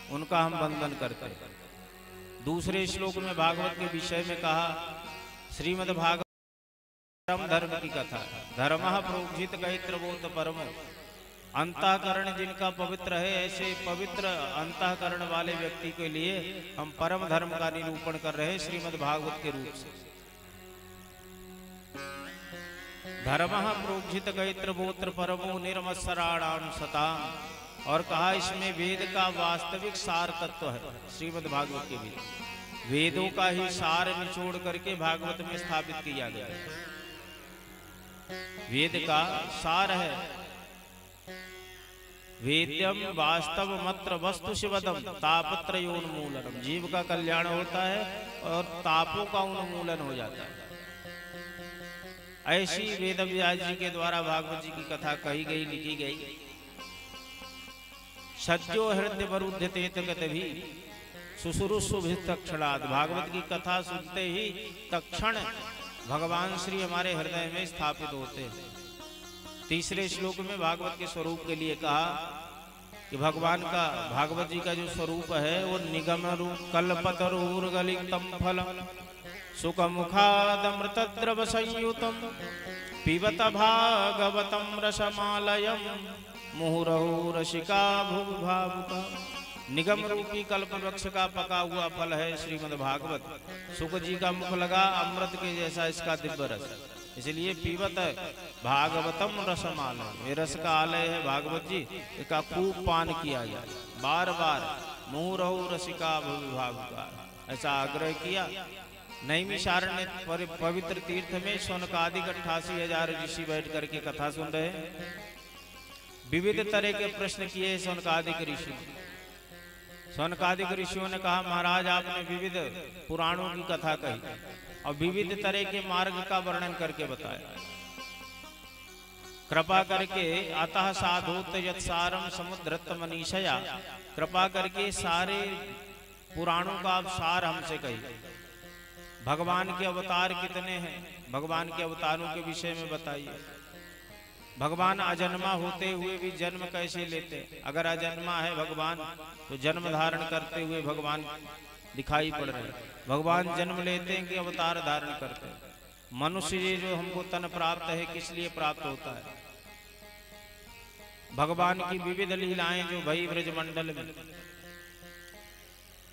उनका हम वंदन करते हैं। दूसरे श्लोक में भागवत के विषय में कहा, श्रीमद् भागवत परम धर्म की कथा, धर्मः प्रोक्षित गैत्रबोध परम, अंतःकरण जिनका पवित्र है, ऐसे पवित्र अंतःकरण वाले व्यक्ति के लिए हम परम धर्म का निरूपण कर रहे हैं श्रीमद् भागवत के रूप से। धर्मः प्रोक्षित गैत्रबोध परमो निर्मत्सराणाम सताम, और कहा इसमें वेद का वास्तविक सार तत्व है। श्रीमद् भागवत के वेदों का ही सार निचोड़ करके भागवत में स्थापित किया गया है। वेद का सार है, वेद्यम वास्तव मत्र वस्तु शिवदम तापत्रयोन्मूलनम, जीव का कल्याण होता है और तापों का उन्मूलन हो जाता है। ऐसी वेद व्यास जी के द्वारा भागवत जी की कथा कही गई, लिखी गई। सज्जो हृदय वरुध्यते तभी सुसुरुषुभिस्तक्षणात्, भागवत की कथा सुनते ही तक्षण भगवान श्री हमारे हृदय में स्थापित होते हैं। तीसरे श्लोक में भागवत के स्वरूप के लिए कहा कि भगवान का, भागवत जी का जो स्वरूप है वो निगम रूप कल्पतरुर्गलितम फलम सुखमुखादमृतद्रव संयुतम पिबत भागवतम रसमालयम मुहुरहु रसिका भुभावुका। निगम रूपी कल्प वृक्ष का पका हुआ फल है श्रीमद् भागवत। सुख जी का मुख लगा अमृत के जैसा इसका दिव्य रस, इसलिए पीवत भागवतम रसमालय, ये रस का आलय है भागवत जी, इसका खूब पान किया जाए बार बार। मुहुरहु रसिका भुभावुका, ऐसा आग्रह किया। नैमिषारण्य पवित्र तीर्थ में शौनकादिक 88,000 ऋषि बैठ करके कथा सुन रहे हैं। विविध तरह के प्रश्न किए शौनकादिक ऋषि। शौनकादिक ऋषियों ने कहा, महाराज आपने विविध पुराणों की कथा कही और विविध तरह के मार्ग का वर्णन करके बताया, कृपा करके अतः साधुत यत्सारम समुद्रत मनीषया, कृपा करके सारे पुराणों का आप सार हमसे कहिए। भगवान के अवतार कितने हैं, भगवान के अवतारों के विषय में बताइए। भगवान अजन्मा होते हुए भी जन्म कैसे लेते? अगर अजन्मा है भगवान तो जन्म धारण करते हुए भगवान दिखाई पड़ रहे हैं। भगवान जन्म लेते हैं कि अवतार धारण करते हैं? मनुष्य ये जो हमको तन प्राप्त है किस लिए प्राप्त होता है? भगवान की विविध लीलाएं जो भई ब्रजमंडल में,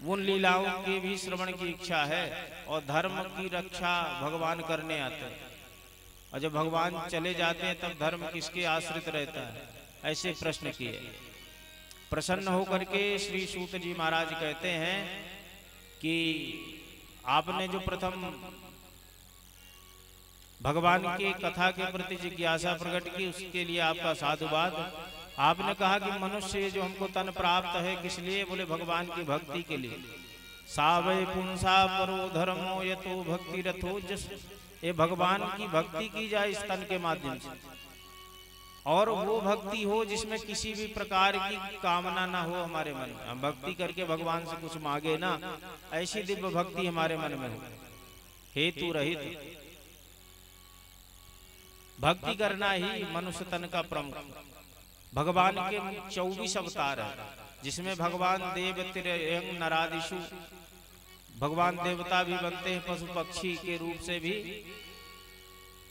उन लीलाओं की भी श्रवण की इच्छा है और धर्म की रक्षा भगवान करने आते हैं। और जब भगवान चले जाते हैं तब धर्म किसके आश्रित रहता है? ऐसे प्रश्न किए। प्रसन्न होकर के श्री सूत जी महाराज कहते हैं कि आपने जो प्रथम भगवान की कथा के प्रति जिज्ञासा प्रकट की उसके लिए आपका साधुवाद। आपने कहा कि मनुष्य जो हमको तन प्राप्त है किस लिए? बोले भगवान की भक्ति के लिए। सावै पुंसा परो धर्मो यतो भक्ति रथो जस, ये भगवान की भक्ति की जाए इस तन के माध्यम से, और वो भक्ति हो जिसमें किसी भी प्रकार की कामना ना हो हमारे मन में। हम भक्ति करके भगवान से कुछ मांगे ना, ऐसी दिव्य भक्ति हमारे मन में हो, हेतु रहित भक्ति करना ही मनुष्य तन का प्रमुख। भगवान के 24 अवतार है, जिसमें भगवान देव तिरयंग नरादिशु, भगवान देवता भी बनते हैं, पशु पक्षी के रूप से भी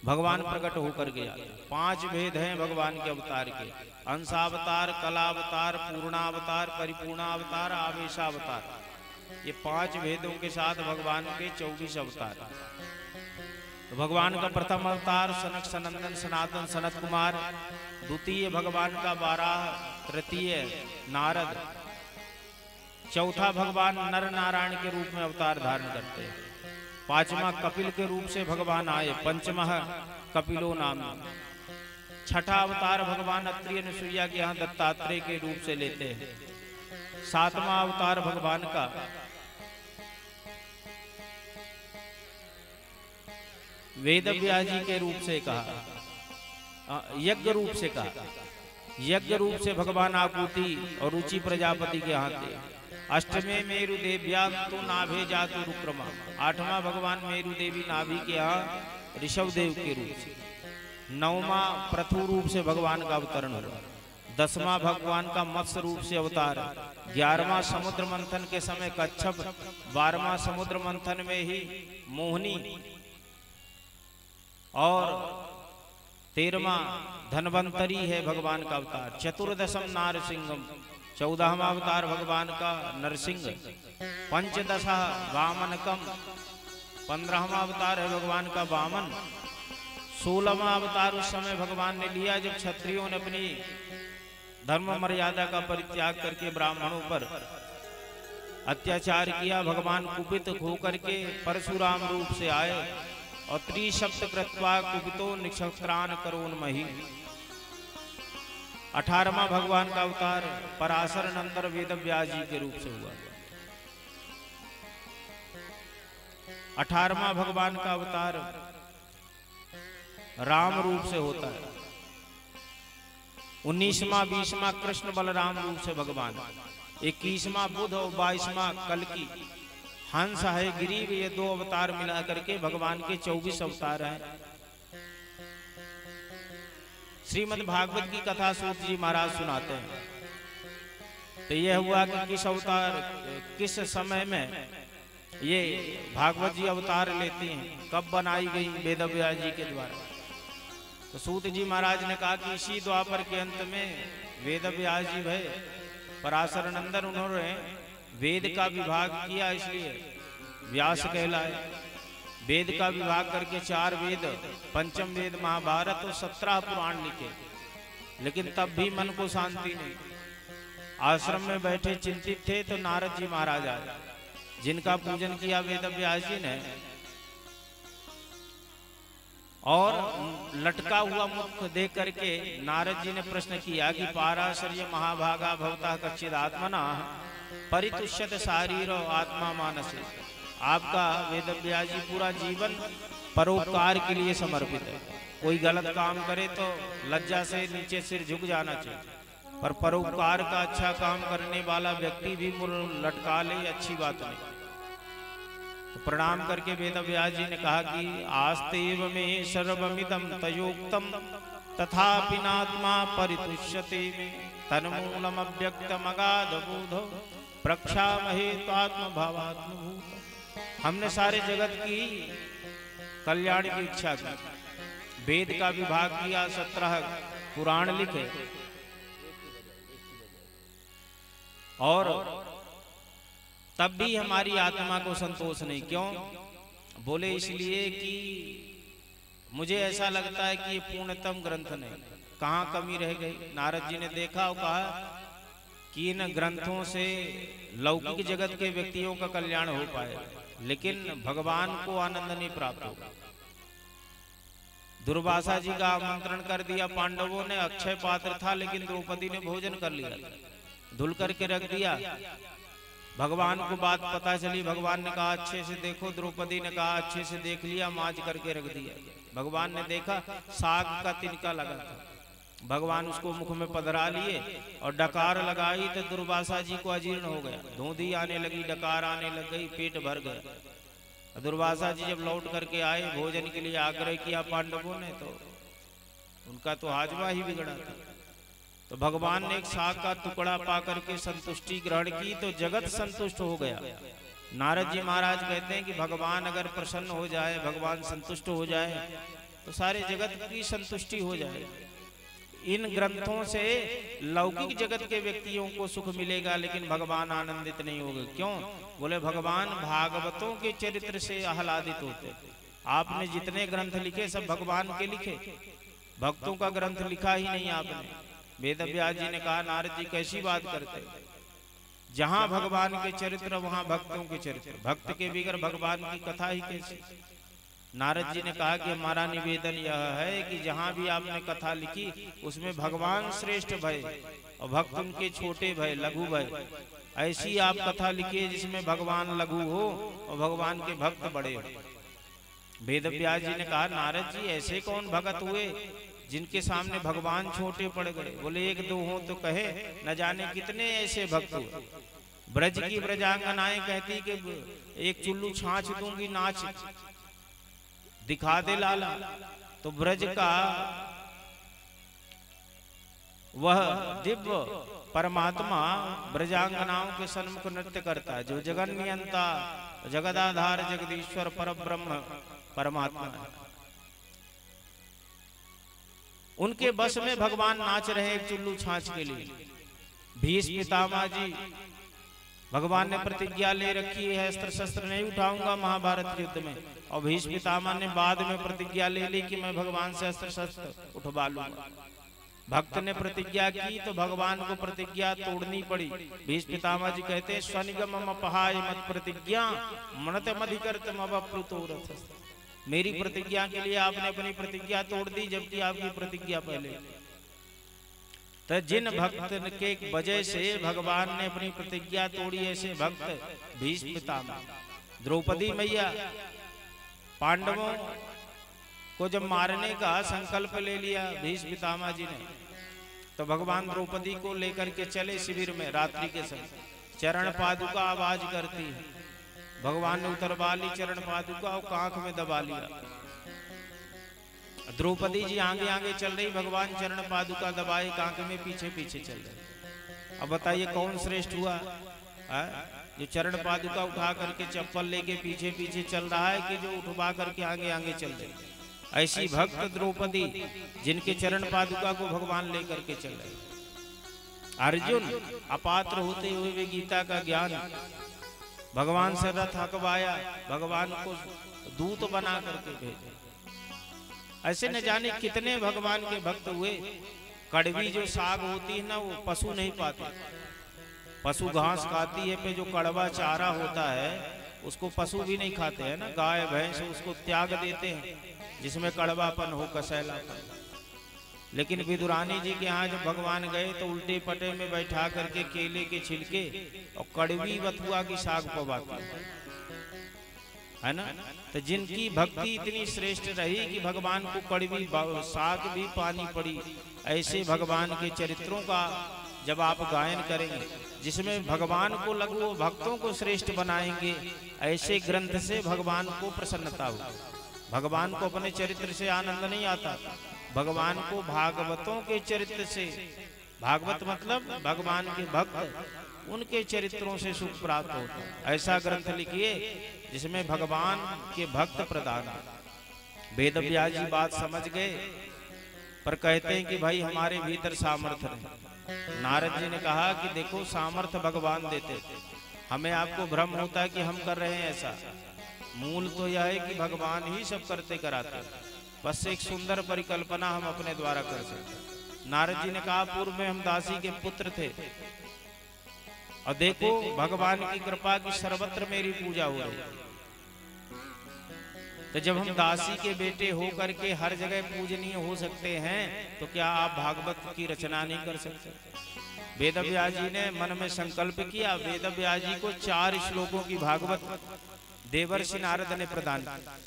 भगवान प्रकट होकर गया। 5 भेद हैं भगवान के अवतार के, अंशावतार, कलावतार, पूर्णावतार, परिपूर्णावतार, आवेशावतार। ये 5 भेदों के साथ भगवान के 24 अवतार। तो भगवान का प्रथम अवतार सनक सनंदन सनातन सनत कुमार, द्वितीय भगवान का 12, तृतीय नारद, चौथा भगवान नर नारायण के रूप में अवतार धारण करते हैं, 5वां कपिल के रूप से भगवान आए, 5वां कपिलो नाम, 6ठा अवतार भगवान अत्रि अनुसुईया के यहाँ दत्तात्रेय के रूप से लेते हैं, 7वां अवतार भगवान का वेद व्यास जी के रूप से कहा, यज्ञ रूप से कहा, यज्ञ रूप से भगवान आकुति और रुचि प्रजापति के यहाँ थे। 8वें मेरु देव्या तो नाभे जातु रुक्रमा, 8वां भगवान मेरु देवी नाभि के यहाँ ऋषभ देव के रूप से, 9वां पृथु रूप से भगवान का अवतरण हुआ, 10वां भगवान का मत्स्य रूप से अवतार, 11वां समुद्र मंथन के समय कच्छप, 12वां समुद्र मंथन में ही मोहिनी और 13वां धनवंतरी है भगवान का अवतार। चतुर्दशम नारसिंहम, 14वां अवतार भगवान का नरसिंह। पंचदश वामनकम, 15वां अवतार है भगवान का वामन। 16वां अवतार उस समय भगवान ने लिया जब क्षत्रियों ने अपनी धर्म मर्यादा का परित्याग करके ब्राह्मणों पर अत्याचार किया। भगवान कुपित होकर के परशुराम रूप से आए और त्रिशब्द कृत्वा कुपितो निक्षत्रान करोन्महि। 18वां भगवान का अवतार पराशर नंदन वेदव्यास जी के रूप से हुआ। 18वां भगवान का अवतार राम रूप से होता है। 19वां 20वां कृष्ण बलराम रूप से भगवान। 21वां बुध और 22वां कल्कि हंस है गिरीव, ये 2 अवतार मिला करके भगवान के 24 अवतार हैं। श्रीमद् भागवत की कथा सूत जी महाराज सुनाते हैं। तो यह हुआ कि किस अवतार किस समय में ये भागवत जी अवतार लेती हैं, कब बनाई गई वेदव्यास जी के द्वारा। तो सूत जी महाराज ने कहा कि इसी द्वापर के अंत में वेदव्यास जी भय पराशर नंदन, उन्होंने वेद का विभाग किया, इसलिए व्यास कहलाए। वेद का विभाग करके 4 वेद, पंचम वेद महाभारत और 17 पुराण लिखे। लेकिन तब भी मन को शांति नहीं। आश्रम में बैठे चिंतित थे तो नारद जी महाराज आए, जिनका पूजन किया वेदव्यास जी ने, और लटका हुआ मुख देख करके नारद जी ने प्रश्न किया कि पाराशर्य महाभागा भवता कच्चिदात्मना परितुष्यत शारीर आत्मा मानस। आपका वेदव्यास जी पूरा जीवन परोपकार के लिए समर्पित है। कोई गलत काम करे तो लज्जा से नीचे सिर झुक जाना चाहिए, पर परोपकार का अच्छा काम करने वाला व्यक्ति भी मुंह लटका ले, अच्छी बात नहीं। तो प्रणाम करके वेदव्यास जी ने कहा कि आस्तेव में सर्वमिदं तयोक्तम तथापि नात्मा परितुष्यते में तन्मूलम अव्यक्तम अगाध बोधो प्रक्षामहे त्वात्म भावात्मभूत। हमने सारे जगत की कल्याण की इच्छा की, वेद का विभाग किया, 17 पुराण लिखे, और तब भी हमारी आत्मा को संतोष नहीं। क्यों? बोले इसलिए कि मुझे ऐसा लगता है कि ये पूर्णतम ग्रंथ नहीं, कहाँ कमी रह गई। नारद जी ने देखा और कहा कि इन ग्रंथों से लौकिक जगत के व्यक्तियों का कल्याण हो पाए, लेकिन भगवान को आनंद नहीं प्राप्त होगा। दुर्वासा जी का आमंत्रण कर दिया पांडवों ने, अक्षय पात्र था, लेकिन द्रौपदी ने भोजन कर लिया, धुल करके रख दिया। भगवान को बात पता चली, भगवान ने कहा अच्छे से देखो, द्रौपदी ने कहा अच्छे से देख लिया, माज करके रख दिया। भगवान ने देखा साग का तिनका लगा था, भगवान उसको मुख में पधरा लिए और डकार लगाई तो दुर्वासा जी को अजीर्ण हो गया, धोंधी आने लगी, डकार आने लग गई, पेट भर गया। दुर्वासा जी जब लौट करके आए, भोजन के लिए आग्रह किया पांडवों ने, तो उनका तो हाजमा ही बिगड़ा था। तो भगवान ने एक साग का टुकड़ा पा करके संतुष्टि ग्रहण की तो जगत संतुष्ट हो गया। नारद जी महाराज कहते हैं कि भगवान अगर प्रसन्न हो जाए, भगवान संतुष्ट हो जाए, तो सारे जगत की संतुष्टि हो जाए। इन ग्रंथों से लौकिक जगत के व्यक्तियों को सुख मिलेगा, लेकिन भगवान आनंदित नहीं होंगे। क्यों? बोले भगवान भागवतों के चरित्र से आह्लादित होते। आपने जितने ग्रंथ लिखे सब भगवान के लिखे, भक्तों का ग्रंथ लिखा ही नहीं आपने। वेदव्यास जी ने कहा नारद जी कैसी बात करते, जहां भगवान के चरित्र वहां भक्तों के चरित्र, भक्त के बिगर भगवान की कथा ही कैसी। नारद जी ने कहा कि हमारा निवेदन यह है कि जहां भी आपने कथा लिखी उसमें भगवान श्रेष्ठ भय और भक्त उनके छोटे भय, लघु भय। ऐसी आप कथा लिखिए जिसमें भगवान लघु हो और भगवान के भक्त बड़े हो। वेदव्यास जी ने कहा नारद जी ऐसे कौन भगत हुए जिनके सामने भगवान छोटे पड़ गए? बोले 1-2 हो तो कहे, न जाने कितने ऐसे भक्त हुए। ब्रज की ब्रजांगनाएं कहती कि एक चुल्लू छाछ दूंगी, नाच दिखा दे लाला। तो ब्रज का वह दिव्य परमात्मा ब्रजांगनाओं के सन्मुख नृत्य करता है, जो जगन नियंता जगदाधार जगदीश्वर परब्रह्म परमात्मा है। उनके बस में भगवान नाच रहे एक चुल्लू छाछ के लिए। भीष्म पितामह जी, भगवान ने प्रतिज्ञा ले रखी है अस्त्र शस्त्र नहीं उठाऊंगा महाभारत युद्ध में, और भीष्म पितामह ने बाद में प्रतिज्ञा ले ली कि मैं भगवान से अस्त्र शस्त्र उठवा लूंगा। भक्त ने प्रतिज्ञा की तो भगवान को प्रतिज्ञा तोड़नी पड़ी। भीष्म पितामह जी कहते हैं स्वनिगम अपहाय मत प्रतिज्ञा मनतमधिकर्तम अवप्लुतोरथ। मेरी प्रतिज्ञा के लिए आपने अपनी प्रतिज्ञा तोड़ दी, जबकि आपकी प्रतिज्ञा पहले। तो जिन भक्त के वजह से भगवान ने अपनी प्रतिज्ञा तोड़ी, ऐसे भक्त भीष्म पितामह। द्रौपदी मैया, पांडवों को जब मारने का संकल्प ले लिया भीष्म पितामह जी ने, तो भगवान द्रौपदी को लेकर के चले शिविर में रात्रि के समय। चरण पादुका आवाज करती है, भगवान ने उतरवा ली चरण पादुका और कांख में दबा लिया। द्रौपदी जी आगे आगे चल रही, भगवान चरण पादुका दबाए कांख में पीछे पीछे चल रहे। अब बताइए कौन श्रेष्ठ हुआ, जो चरण पादुका उठा करके चप्पल लेके पीछे पीछे चल रहा है, कि जो उठवा करके आगे आगे चल रहे। ऐसी भक्त द्रौपदी जिनके चरण पादुका को भगवान लेकर के चल रहे। अर्जुन अपात्र होते हुए भी गीता का ज्ञान भगवान से रथ हकवाया, भगवान को दूत बना करके भेजे। ऐसे न जाने कितने भगवान के भक्त हुए। कड़वी जो साग होती है ना, वो पशु नहीं पाते। पशु घास खाती है, पे जो कड़वा चारा होता है उसको पशु भी नहीं खाते हैं ना, गाय भैंस उसको त्याग देते हैं, जिसमें कड़वापन हो, कसैलापन। लेकिन विदुरानी जी के यहाँ जब भगवान गए तो उल्टे पटे में बैठा करके केले के छिलके और कड़वी बथुआ की साग पवाते है ना। तो जिनकी भक्ति इतनी श्रेष्ठ रही कि भगवान को कड़वी साग भी पानी पड़ी, ऐसे भगवान के चरित्रों का जब आप गायन करेंगे, जिसमें भगवान को लगो भक्तों को श्रेष्ठ बनाएंगे, ऐसे ग्रंथ से भगवान को प्रसन्नता हो। भगवान को अपने चरित्र से आनंद नहीं आता, भगवान को भागवतों के चरित्र से, भागवत मतलब भगवान के भक्त, उनके चरित्रों से सुख प्राप्त होता है। ऐसा ग्रंथ लिखिए जिसमें भगवान के भक्त प्रदान। वेद व्यास जी बात समझ गए, पर कहते हैं कि भाई हमारे भीतर सामर्थ्य नहीं। नारद जी ने कहा कि देखो सामर्थ्य भगवान देते, हमें आपको भ्रम होता है कि हम कर रहे हैं ऐसा। मूल तो यह है कि भगवान ही सब करते कराते, बस एक सुंदर परिकल्पना हम अपने द्वारा कर सकते। नारद जी ने कहा पूर्व में हम दासी के पुत्र थे, और देखो भगवान की कृपा की सर्वत्र मेरी पूजा हो रही। तो जब हम दासी के बेटे हो करके हर जगह पूजनीय हो सकते हैं, तो क्या आप भागवत की रचना नहीं कर सकते? वेद व्यास जी ने मन में संकल्प किया, वेद व्यास जी को 4 श्लोकों की भागवत देवर्षि नारद ने प्रदान किया।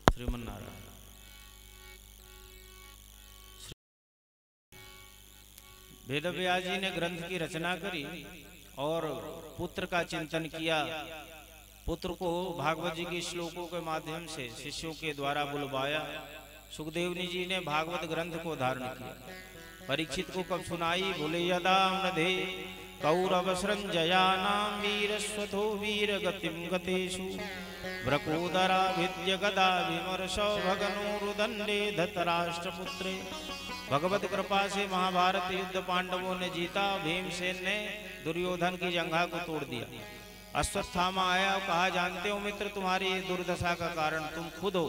श्रीमन्नारायण वेद व्यास जी ने ग्रंथ की रचना करी और पुत्र का चिंतन किया। पुत्र को भागवत जी के श्लोकों के माध्यम से शिष्यों के द्वारा बुलवाया। सुखदेवनी जी ने भागवत ग्रंथ को धारण किया, परीक्षित को कब सुनाई। बोले यदा मृधे कौरव सृंजयानां वीरस्वथो वीर गतिम गतेषु व्रकोदरा भिद्य गदा विमर्शो भगनोरुदंडे धतराष्ट्रपुत्रे। भगवत कृपा से महाभारत युद्ध पांडवों ने जीता। भीमसेन ने दुर्योधन की जंघा को तोड़ दिया। अश्वत्थामा आया और कहा जानते हो मित्र, तुम्हारी दुर्दशा का कारण तुम खुद हो।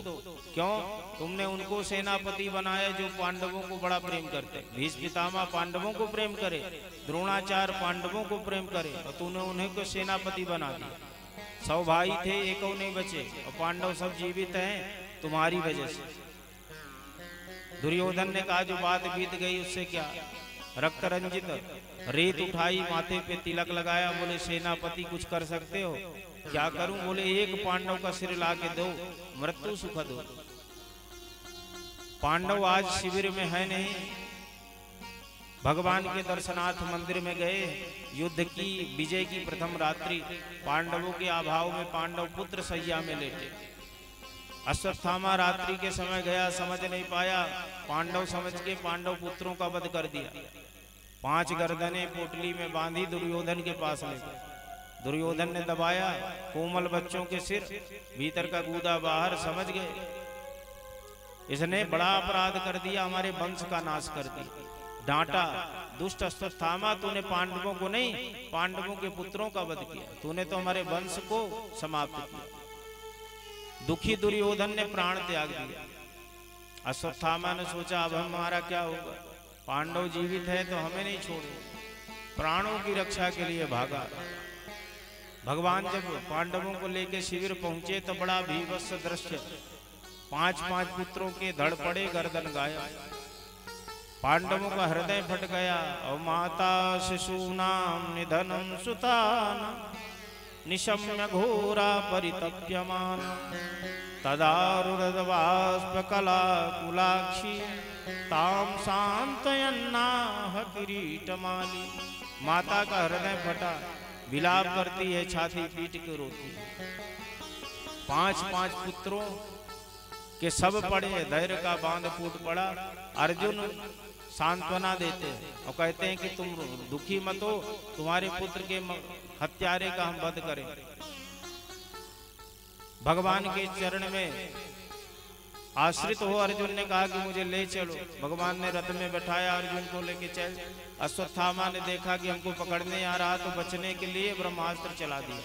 क्यों? तुमने उनको सेनापति बनाया जो पांडवों को बड़ा प्रेम करते। भीष्म पितामह पांडवों को प्रेम करे, द्रोणाचार्य पांडवों को प्रेम करे, और तूने उन्हें को सेनापति बना दिया। 100 भाई थे, एक नहीं बचे, और पांडव सब जीवित हैं तुम्हारी वजह से। दुर्योधन ने कहा जो बात बीत गई उससे क्या, रक्त रंजित रेत उठाई, माथे पे तिलक लगाया, बोले सेनापति कुछ कर सकते हो? क्या करूं? बोले एक पांडव का सिर ला के दो, मृत्यु सुखद हो। पांडव आज शिविर में है नहीं, भगवान के दर्शनार्थ मंदिर में गए। युद्ध की विजय की प्रथम रात्रि पांडवों के अभाव में पांडव पुत्र सैया में लेटे। अश्वत्थामा रात्रि के समय गया, समझ नहीं पाया, पांडव समझ के पांडव पुत्रों का वध कर दिया। 5 गर्दनें पोटली में बांधी दुर्योधन के पास ले गए। दुर्योधन ने दबाया, कोमल बच्चों के सिर, भीतर का गूदा बाहर, समझ गए इसने बड़ा अपराध कर दिया, हमारे वंश का नाश कर दिया। डांटा, दुष्ट अश्वत्थामा, तूने पांडवों को नहीं, पांडवों के पुत्रों का वध किया, तूने तो हमारे वंश को समाप्त किया। दुखी दुर्योधन ने प्राण त्याग दिया। अश्वत्थामा ने सोचा अब हमारा क्या होगा, पांडव जीवित है तो हमें नहीं छोड़े, प्राणों की रक्षा के लिए भागा। भगवान जब पांडवों को लेकर शिविर पहुंचे तो बड़ा भीभत्स दृश्य, 5-5 पुत्रों के धड़ पड़े, गर्दन गाया। पांडवों का हृदय फट गया। और माता शिशूनाम निधनम सुतान निशम्य घोरा परितप्यमान तदारुरदवास्पकला कुलाक्षी ताम शांतयन्नाह किरीटमाली। माता का हृदय फटा, विलाप करती है, छाती पीट के रोती है। 5-5 पुत्रों के सब पड़े, धैर्य का बांध फूट पड़ा। अर्जुन सांत्वना देते हैं और कहते हैं कि तुम दुखी मत हो, तुम्हारे पुत्र के हत्यारे का हम वध करें। भगवान के चरण में आश्रित हो अर्जुन ने कहा कि मुझे ले चलो। भगवान ने रथ में बैठाया, अर्जुन को लेके चल। अश्वत्थामा ने देखा कि हमको पकड़ने आ रहा, तो बचने के लिए ब्रह्मास्त्र चला दिया।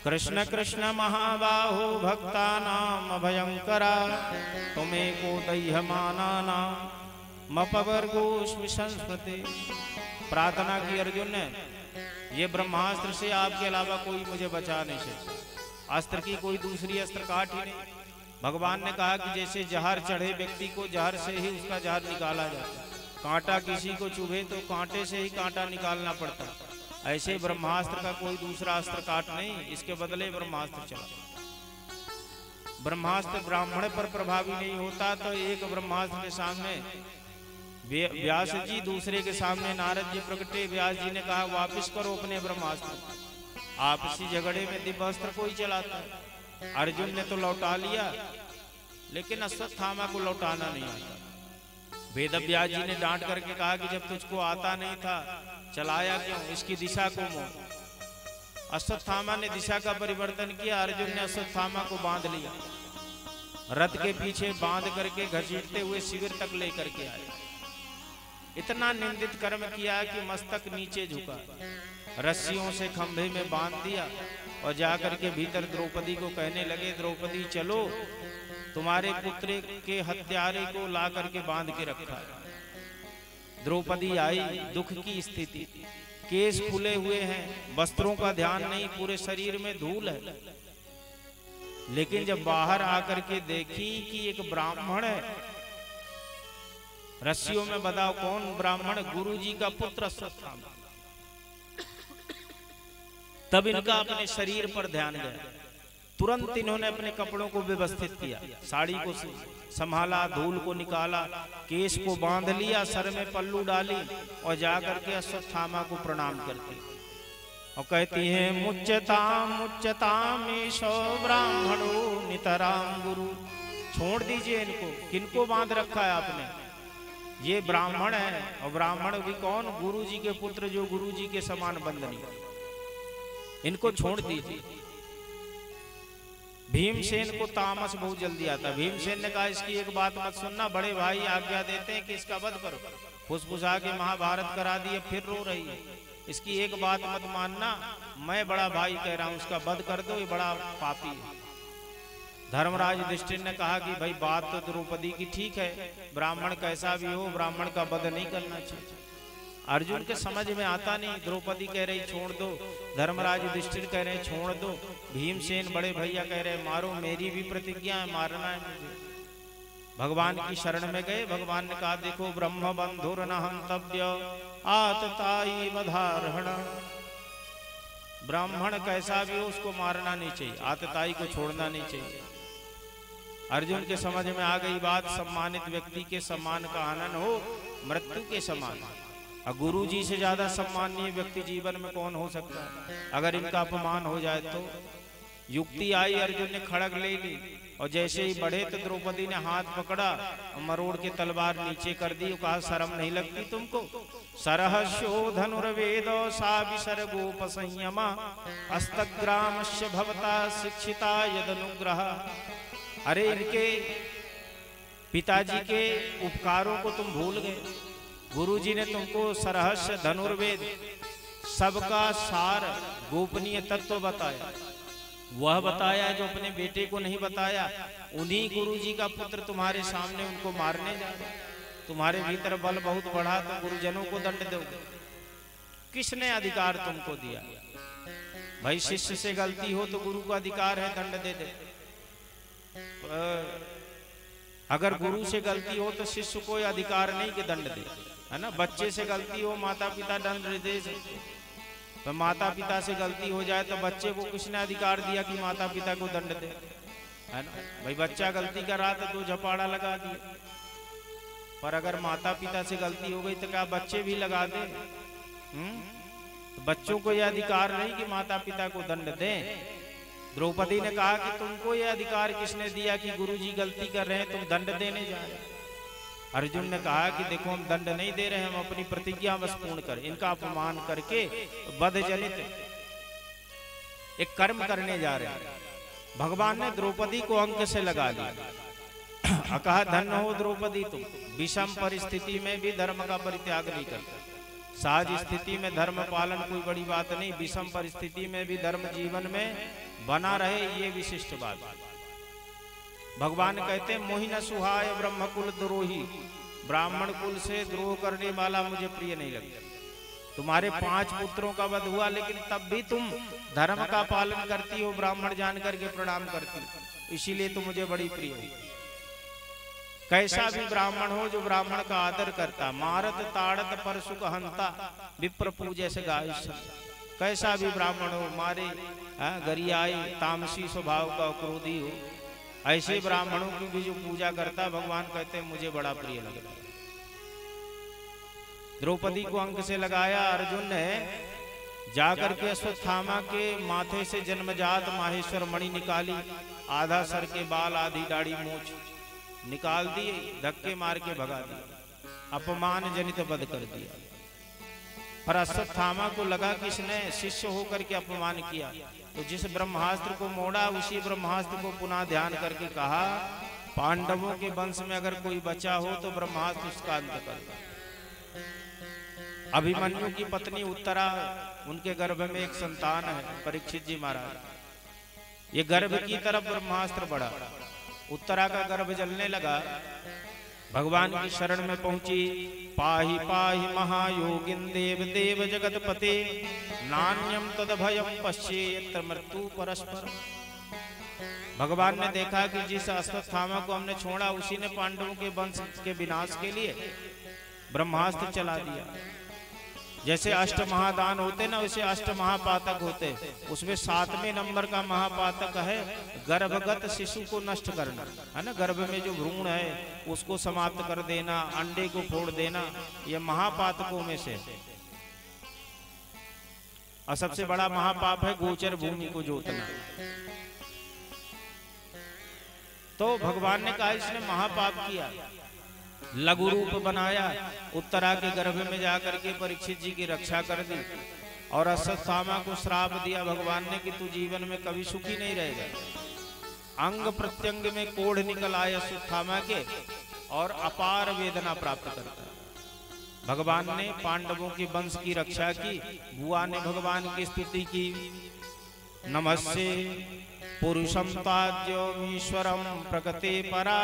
कृष्ण कृष्ण महाबाहो भक्तानाम अभयंकरा तुम्हें को दह्यमाना मपवर्गोस्मि संस्कृते। प्रार्थना की अर्जुन ने, ये ब्रह्मास्त्र से आपके अलावा कोई मुझे बचा नहीं सकता। अस्त्र की कोई दूसरी अस्त्र काट ही नहीं। भगवान ने कहा कि जैसे जहर चढ़े व्यक्ति को जहर से ही उसका जहर निकाला जाता, कांटा किसी को चुभे तो कांटे से ही कांटा निकालना पड़ता, ऐसे ब्रह्मास्त्र का कोई दूसरा अस्त्र काट नहीं, इसके बदले ब्रह्मास्त्र चला। ब्रह्मास्त्र ब्राह्मण पर प्रभावी नहीं होता, तो एक ब्रह्मास्त्र के सामने व्यास जी, दूसरे के सामने नारद जी प्रकटे। व्यास जी ने कहा वापस करो अपने ब्रह्मास्त्र। आपसी झगड़े में दिव्य अस्त्र कोई चलाता है। अर्जुन ने तो लौटा लिया, लेकिन अश्वत्थामा को लौटाना नहीं आता। वेद व्यास जी ने डांट करके कहा कि जब तुझको आता नहीं था, चलाया क्यों, इसकी दिशा को मोड़। अश्वत्थामा ने दिशा का परिवर्तन किया। अर्जुन ने अश्वत्थामा को बांध लिया, रथ के पीछे बांध करके घसीटते हुए शिविर तक लेकर के आए। इतना निंदित कर्म किया कि मस्तक नीचे झुका, रस्सियों से खंभे में बांध दिया और जाकर के भीतर द्रौपदी को कहने लगे, द्रौपदी चलो, तुम्हारे पुत्र के हत्यारे को ला करके बांध के रखा है। द्रौपदी आई, दुख की स्थिति, केस खुले हुए हैं, वस्त्रों का ध्यान नहीं, पूरे शरीर में धूल है। लेकिन जब बाहर आकर के देखी कि एक ब्राह्मण है, रस्सियों में बताओ कौन ब्राह्मण, गुरु जी का पुत्र अश्वत्थामा। तब इनका अपने शरीर पर ध्यान गया। तुरंत इन्होंने अपने कपड़ों को व्यवस्थित किया, साड़ी को संभाला, धूल को निकाला, केस को बांध लिया, सर में पल्लू डाली और जाकर के अश्वत्थामा को प्रणाम करती और कहती है मुच्यताम मुच्यताम ईशो ब्राह्मणो नितराम गुरु। छोड़ दीजिए इनको। किनको बांध रखा है आपने? ये ब्राह्मण है, और ब्राह्मण भी कौन? गुरु जी के पुत्र, जो गुरु जी के समान बंधनी। इनको छोड़ दीजिए। भीमसेन को तामस बहुत जल्दी आता। भीमसेन ने कहा इसकी एक बात मत सुनना, बड़े भाई आज्ञा देते हैं कि इसका वध करो। फुसफुसा के महाभारत करा दिए, फिर रो रही है। इसकी एक बात मत मानना, मैं बड़ा भाई कह रहा हूं, उसका वध कर दो, ये बड़ा पापी है। धर्मराज युधिष्ठिर ने कहा कि भाई बात तो द्रौपदी की ठीक है, ब्राह्मण कैसा भी हो, ब्राह्मण का वध नहीं करना चाहिए। अर्जुन के समझ में आता नहीं। द्रौपदी कह रही छोड़ दो, धर्मराज युधिष्ठिर कह रहे छोड़ दो, भीमसेन बड़े भैया कह रहे मारो, मेरी भी प्रतिज्ञा है, मारना है मुझे। भगवान की शरण में गए। भगवान ने कहा देखो ब्रह्म बंधुर न हंतव्य आतताई वधारहण, ब्राह्मण कैसा भी हो उसको मारना नहीं चाहिए, आतताई को छोड़ना नहीं चाहिए। अर्जुन के समझ में आ गई बात, सम्मानित व्यक्ति के सम्मान का आनंद हो मृत्यु के समान, और गुरु जी से ज्यादा सम्मानीय व्यक्ति जीवन में कौन हो सकता है। अगर इनका अपमान हो जाए तो युक्ति आई, अर्जुन ने खड़ग ले ली और जैसे ही बढ़े तो द्रौपदी ने हाथ पकड़ा और मरोड़ के तलवार नीचे कर दी। कहा शर्म नहीं लगती तुमको, सरहस्यो धनुर्वेद सा विसर्गोप संयमा अस्तग्रामस्य भवता शिक्षिता यदनुग्रह। अरे इनके पिताजी के उपकारों को तुम भूल गए। गुरुजी ने तुमको सरहस्य धनुर्वेद सबका सार गोपनीय तत्व बताया, वह बताया जो अपने बेटे को नहीं बताया। उन्हीं गुरुजी का पुत्र तुम्हारे सामने उनको मारने जा रहा। तुम्हारे भीतर बल बहुत बढ़ा तो गुरुजनों को दंड दोगे। किसने अधिकार तुमको दिया? भाई शिष्य से गलती हो तो गुरु का अधिकार है दंड दे दे। अगर गुरु से गलती हो तो शिष्य को अधिकार नहीं कि दंड दे, है ना। बच्चे से गलती हो माता पिता दंड दे सकते, तो माता पिता से गलती हो जाए तो बच्चे को किसने अधिकार दिया कि माता पिता को दंड दे, है ना। भाई बच्चा गलती कर रहा तो 2 झपाड़ा लगा दिया, पर अगर माता पिता से गलती हो गई तो क्या बच्चे भी लगा दे? तो बच्चों को यह अधिकार नहीं कि माता पिता को दंड दें। द्रौपदी ने कहा कि तुमको यह अधिकार किसने दिया कि गुरुजी गलती कर रहे हैं तुम दंड देने जा रहे? अर्जुन ने कहा कि देखो हम दंड नहीं दे रहे, हम अपनी प्रतिज्ञा बस पूर्ण कर, इनका अपमान करके वध जनित एक कर्म करने जा रहे हैं। भगवान ने द्रौपदी को अंक से लगा दिया। कहा धन्य हो द्रौपदी, तुम विषम परिस्थिति में भी धर्म का परित्याग नहीं करते। सहज स्थिति में धर्म पालन कोई बड़ी बात नहीं, विषम परिस्थिति में भी धर्म जीवन में बना रहे ये विशिष्ट बात। भगवान कहते मोहि न सुहाय ब्रह्म कुल द्रोही, ब्राह्मण कुल से द्रोह करने वाला मुझे प्रिय नहीं लगता। तुम्हारे 5 पुत्रों का वध हुआ लेकिन तब भी तुम धर्म का पालन करती हो, ब्राह्मण जान करके प्रणाम करती हो, इसीलिए तुम मुझे बड़ी प्रिय हो। कैसा भी ब्राह्मण हो जो ब्राह्मण का आदर करता, मारत ताड़त पर सुख हंता विप्र पूजे से गाय। कैसा भी ब्राह्मण हो, मारे गरियाई तामसी स्वभाव का क्रोधी हो, ऐसे ब्राह्मणों की भी जो पूजा करता भगवान कहते हैं मुझे बड़ा प्रिय लगता है। द्रौपदी को अंक से लगाया। अर्जुन ने जाकर के अश्वत्थामा के माथे से जन्मजात माहेश्वर मणि निकाली, आधा सर के बाल आधी दाढ़ी मूछ निकाल दिए, धक्के मार के भगा दिया, अपमान जनित वध कर दिया। पर अश्वत्थामा को लगा कि इसने शिष्य होकर के अपमान किया, तो जिस ब्रह्मास्त्र को मोड़ा उसी ब्रह्मास्त्र को पुनः ध्यान करके कहा पांडवों के वंश में अगर कोई बचा हो तो ब्रह्मास्त्र उसका अंत कर। अभिमन्यु की पत्नी उत्तरा, उनके गर्भ में एक संतान है परीक्षित जी महाराज। ये गर्भ की तरफ ब्रह्मास्त्र बढ़ा, उत्तरा का गर्भ जलने लगा। भगवान की शरण में पहुंची, पाहि पाहि महायोगिन देव देव जगतपते, नान्यम तद भयम पश्येत मृत्यु परस्पर। भगवान ने देखा कि जिस अश्वत्थामा को हमने छोड़ा उसी ने पांडवों के वंश के विनाश के लिए ब्रह्मास्त्र चला दिया। जैसे अष्ट महादान होते ना वैसे अष्ट महापातक होते, उसमें 7वें नंबर का महापातक है गर्भगत शिशु को नष्ट करना, है ना। गर्भ में जो भ्रूण है उसको समाप्त कर देना, अंडे को फोड़ देना, ये महापातकों में से। और सबसे बड़ा महापाप है गोचर भूमि को जोतना। तो भगवान ने कहा इसने महापाप किया, लघु रूप बनाया, उत्तरा के गर्भ में जाकर के परीक्षित जी की रक्षा कर दी और अश्वत्थामा को श्राप दिया भगवान ने कि तू जीवन में कभी सुखी नहीं रहेगा। अंग प्रत्यंग में कोढ़ निकल आए अश्वत्थामा के और अपार वेदना प्राप्त करता। भगवान ने पांडवों के वंश की रक्षा की। बुआ ने भगवान की स्तुति की, नमस्ते पुरुषम ताज्योमीश्वरम प्रगते परा,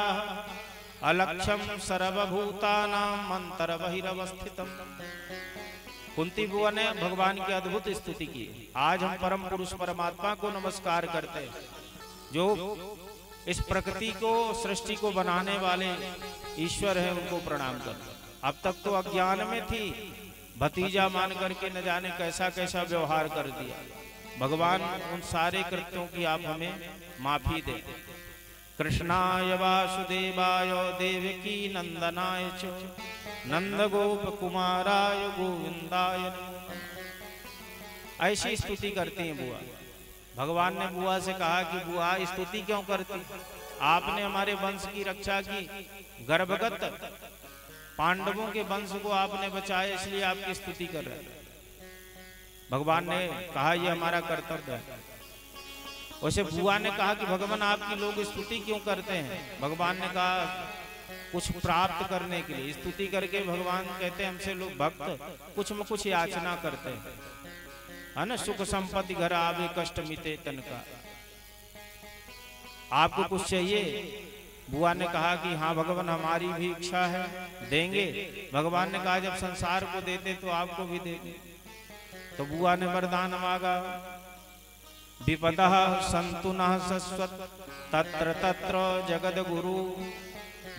अलक्षम सर्वभूतानां अंतर बहिरवस्थितम। कुंती बुआ ने भगवान की अद्भुत स्तुति की। आज हम परम पुरुष परमात्मा को नमस्कार करते हैं जो इस प्रकृति को, सृष्टि को बनाने वाले ईश्वर है, उनको प्रणाम कर। अब तक तो अज्ञान में थी, भतीजा मान करके न जाने कैसा कैसा व्यवहार कर दिया। भगवान उन सारे कृत्यों की आप हमें माफी दे। कृष्णाय वासुदेवाय देवकी नंदनाय च नंद गोप कुमाराय गोविंदाय नमो नमः। ऐसी स्तुति करती हैं बुआ। भगवान ने बुआ से कहा कि बुआ स्तुति क्यों करती, आपने हमारे वंश की रक्षा की, गर्भगत पांडवों के वंश को आपने बचाया, इसलिए आपकी स्तुति कर रहे हैं। भगवान ने कहा यह हमारा कर्तव्य है। वैसे बुआ ने कहा कि भगवान आपकी लोग स्तुति क्यों करते हैं? भगवान ने कहा कुछ प्राप्त करने के लिए स्तुति करके। भगवान कहते हैं हमसे लोग भक्त कुछ न कुछ याचना करते हैं, है ना। सुख संपत्ति घर आवे कष्ट मिटे तन का। आपको कुछ चाहिए? बुआ ने कहा कि हाँ भगवान हमारी भी इच्छा है, देंगे। भगवान ने कहा जब संसार को देते तो आपको भी देंगे। तो बुआ ने वरदान मांगा, विपदः सन्तु नः शश्वत तत्र तत्र जगद गुरु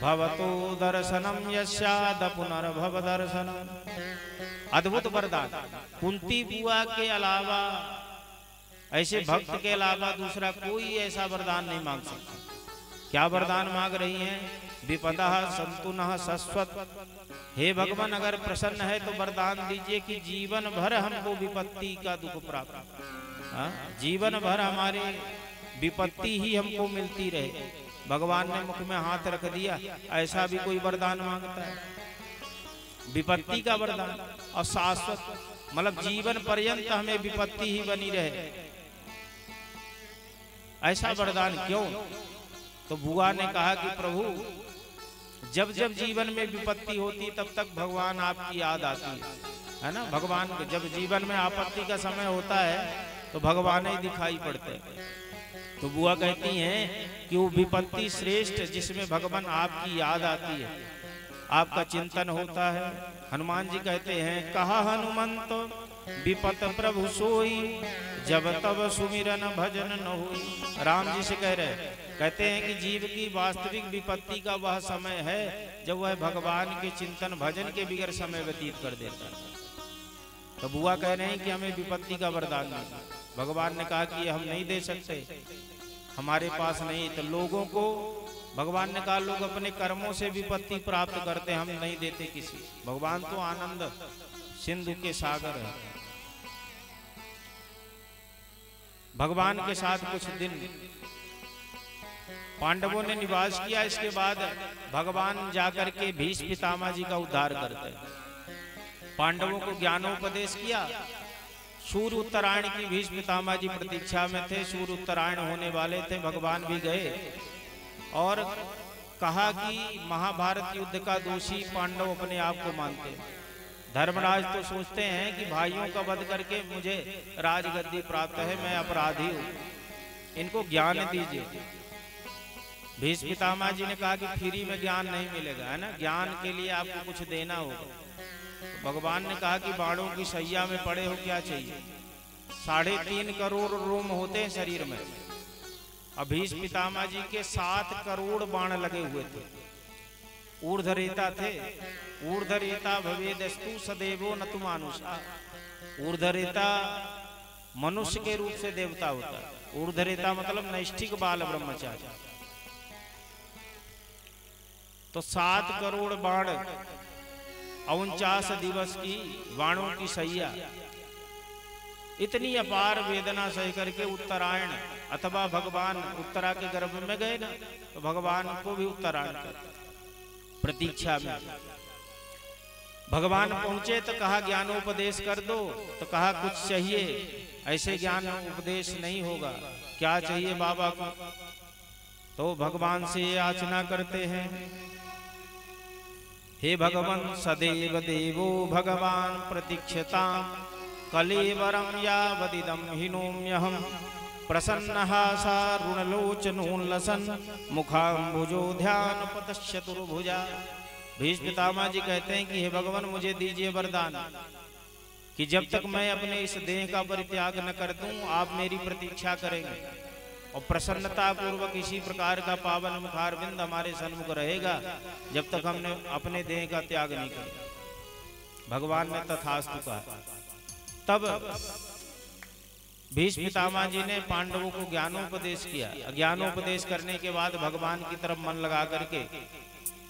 भवतो दर्शनम यस्याद पुनर्भव दर्शनम। अद्भुत वरदान। कुंती बुआ के अलावा, ऐसे भक्त के अलावा दूसरा कोई ऐसा वरदान नहीं मांग सकता। क्या वरदान मांग रही हैं? विपदः सन्तु नः शश्वत। हे भगवान अगर प्रसन्न है तो वरदान दीजिए कि जीवन भर हमको विपत्ति का दुख प्राप्त, जीवन भर हमारे विपत्ति ही हमको मिलती रहे। भगवान ने मुख में हाथ रख दिया। ऐसा भी कोई वरदान मांगता है? विपत्ति का वरदान और शाश्वत, मतलब जीवन पर्यंत हमें विपत्ति ही बनी रहे, ऐसा वरदान क्यों? तो बुआ ने कहा कि प्रभु जब जब जीवन में विपत्ति होती तब तक भगवान आपकी याद आती है ना। भगवान को जब जीवन में आपत्ति का समय होता है तो भगवान ही दिखाई पड़ते हैं। तो बुआ कहती हैं कि वो विपत्ति श्रेष्ठ जिसमें भगवान आपकी याद आती है, आपका चिंतन होता है। हनुमान जी कहते हैं कहा हनुमंत विपत प्रभु सोई जब तब सुमिरन भजन न होई। राम जी से कह रहे, कहते हैं कि जीव की वास्तविक विपत्ति का वह समय है जब वह भगवान के चिंतन भजन के बगैर समय व्यतीत कर देता है। तो बुआ कह रहे हैं कि हमें विपत्ति का वरदान नहीं। भगवान ने कहा कि हम नहीं दे सकते, हमारे पास नहीं। तो लोगों को भगवान ने कहा लोग अपने कर्मों से विपत्ति प्राप्त करते, हम नहीं देते किसी। भगवान तो आनंद सिंधु के सागर है। भगवान के साथ कुछ दिन पांडवों ने निवास किया। इसके बाद भगवान जाकर के भीष्म पितामह जी का उद्धार करते, पांडवों को ज्ञानोपदेश किया। सूर्य उत्तरायण की भीष्म पितामह जी प्रतीक्षा में थे, सूर्य उत्तरायण होने वाले थे। भगवान भी गए और कहा कि महाभारत युद्ध का दोषी पांडव अपने आप को मानते। धर्मराज तो सोचते हैं कि भाइयों का वध करके मुझे राजगद्दी प्राप्त है, मैं अपराधी हूँ, इनको ज्ञान दीजिए। भीष्म पितामह जी ने कहा कि फ्री में ज्ञान नहीं मिलेगा, है ना, ज्ञान के लिए आपको कुछ देना होगा। तो भगवान ने कहा कि बाणों की सैया में पड़े हो, क्या चाहिए? 3.5 करोड़ रोम होते हैं शरीर में। अब भीष्म पितामह जी के 7 करोड़ बाण लगे हुए थे। ऊर्ध्वरेता थे। ऊर्ध्वरेता भवेदस्तु सदैवो न तु मानुषा। ऊर्ध्वरेता मनुष्य के रूप से देवता होता है। ऊर्ध्वरेता मतलब नैष्ठिक बाल ब्रह्मचारी। तो 7 करोड़ बाण, 49 दिवस की बाणों की सैया, इतनी अपार वेदना सह करके उत्तरायण अथवा भगवान उत्तरा के गर्भ में गए ना, तो भगवान को भी उत्तरायण कर प्रतीक्षा में। भगवान पहुंचे तो कहा ज्ञानोपदेश कर दो, तो कहा कुछ चाहिए? ऐसे ज्ञान उपदेश नहीं होगा, क्या चाहिए बाबा को? तो भगवान से याचना करते हैं, हे भगवान सदैव देवो भगवान प्रतीक्षताम कलेवरम यावदिदं हिनोम्यहम् प्रसन्नः सारुणलोचनोल्लसन् मुखाम्बुजो ध्यान पतश्चतुर्भुजा। भीष्म पितामह जी कहते हैं कि हे भगवान मुझे दीजिए वरदान कि जब तक मैं अपने इस देह का परित्याग न कर दूं आप मेरी प्रतीक्षा करेंगे। और प्रसन्नता पूर्वक इसी प्रकार का पावन मुखारविंद हमारे सन्मुख रहेगा जब तक हमने अपने देह का त्याग नहीं किया। भगवान ने तथास्तु कहा। तब भीष्म पितामह जी ने पांडवों को ज्ञानोपदेश किया। ज्ञानोपदेश करने के बाद भगवान की तरफ मन लगा करके